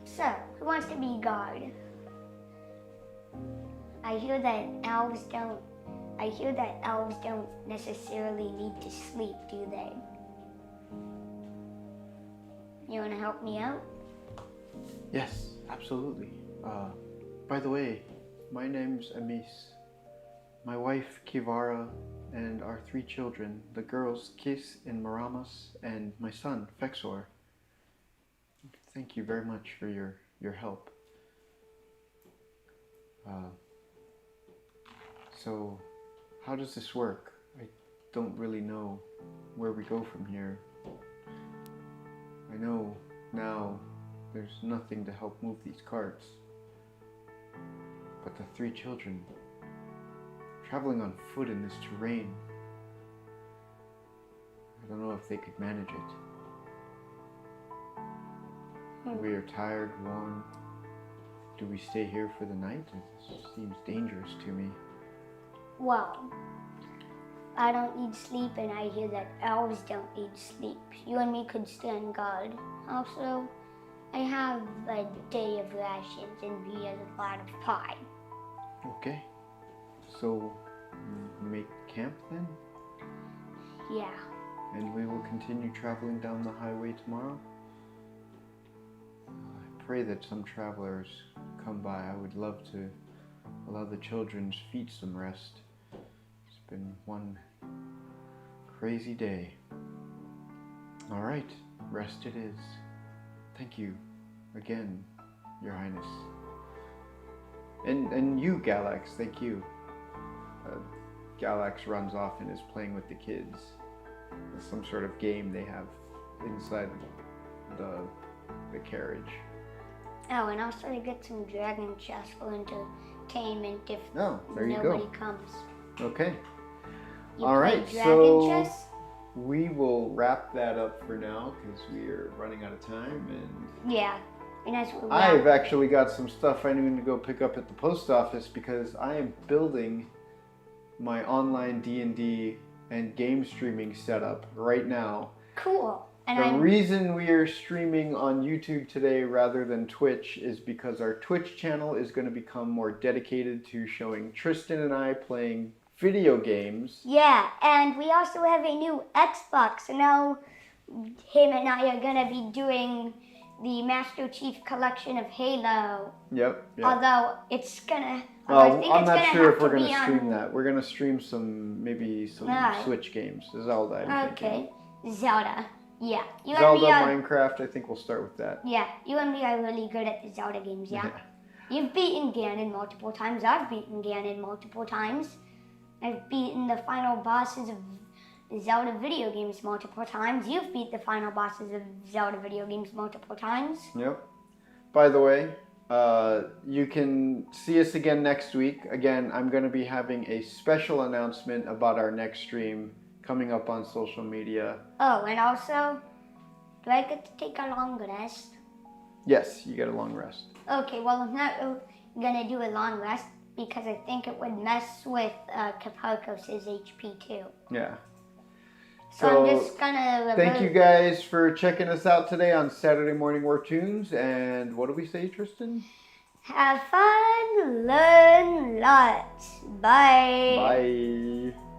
So, who wants to be God? I hear that elves don't necessarily need to sleep, do they? You want to help me out? Yes, absolutely. By the way, my name's Amis. My wife, Kivara, and our 3 children, the girls, Kis and Maramas, and my son, Fexor. Thank you very much for your help. So, how does this work? I don't really know where we go from here. I know now there's nothing to help move these carts. But the 3 children, traveling on foot in this terrain, I don't know if they could manage it. We are tired, worn. Do we stay here for the night? It seems dangerous to me. Well, I don't need sleep, and I hear that elves don't need sleep. You and me could stand guard. Also, I have a day of rations, and we have a lot of pie. Okay. So, make camp then? Yeah. And we will continue traveling down the highway tomorrow? I pray that some travelers come by. I would love to allow the children's feet some rest. It's been one crazy day. All right, rest it is. Thank you again, Your Highness. And you, Galax, thank you. Galax runs off and is playing with the kids. It's some sort of game they have inside the carriage. Oh, and also I get some dragon chests for entertainment if there you nobody go. comes. Okay. You All play right, dragon so chess? we will wrap that up for now because we are running out of time. And Yeah. And that's what I've actually got some stuff I need to go pick up at the post office because I am building my online D&D and game streaming setup right now. Cool. And The reason we are streaming on YouTube today rather than Twitch is because our Twitch channel is going to become more dedicated to showing Tristan and I playing video games. Yeah, and we also have a new Xbox. So now him and I are going to be doing the Master Chief Collection of Halo. Yep. Although it's going to... I'm not sure if we're going to stream that. We're going to stream some Switch games. Zelda, I'm thinking. Zelda. Yeah. You Zelda, and me Minecraft, I think we'll start with that. Yeah, you and me are really good at the Zelda games, yeah? You've beaten Ganon multiple times. I've beaten Ganon multiple times. I've beaten the final bosses of Zelda video games multiple times. You've beat the final bosses of Zelda video games multiple times. Yep. By the way, you can see us again next week. Again, I'm going to be having a special announcement about our next stream coming up on social media. Oh, and also, do I get to take a long rest? Yes, you get a long rest. Okay, well, I'm not going to do a long rest because I think it would mess with Kaparkos' HP too. Yeah. So I'm just going to... Thank you guys for checking us out today on Saturday Morning Wartoons. And what do we say, Tristan? Have fun, learn lots. Bye. Bye.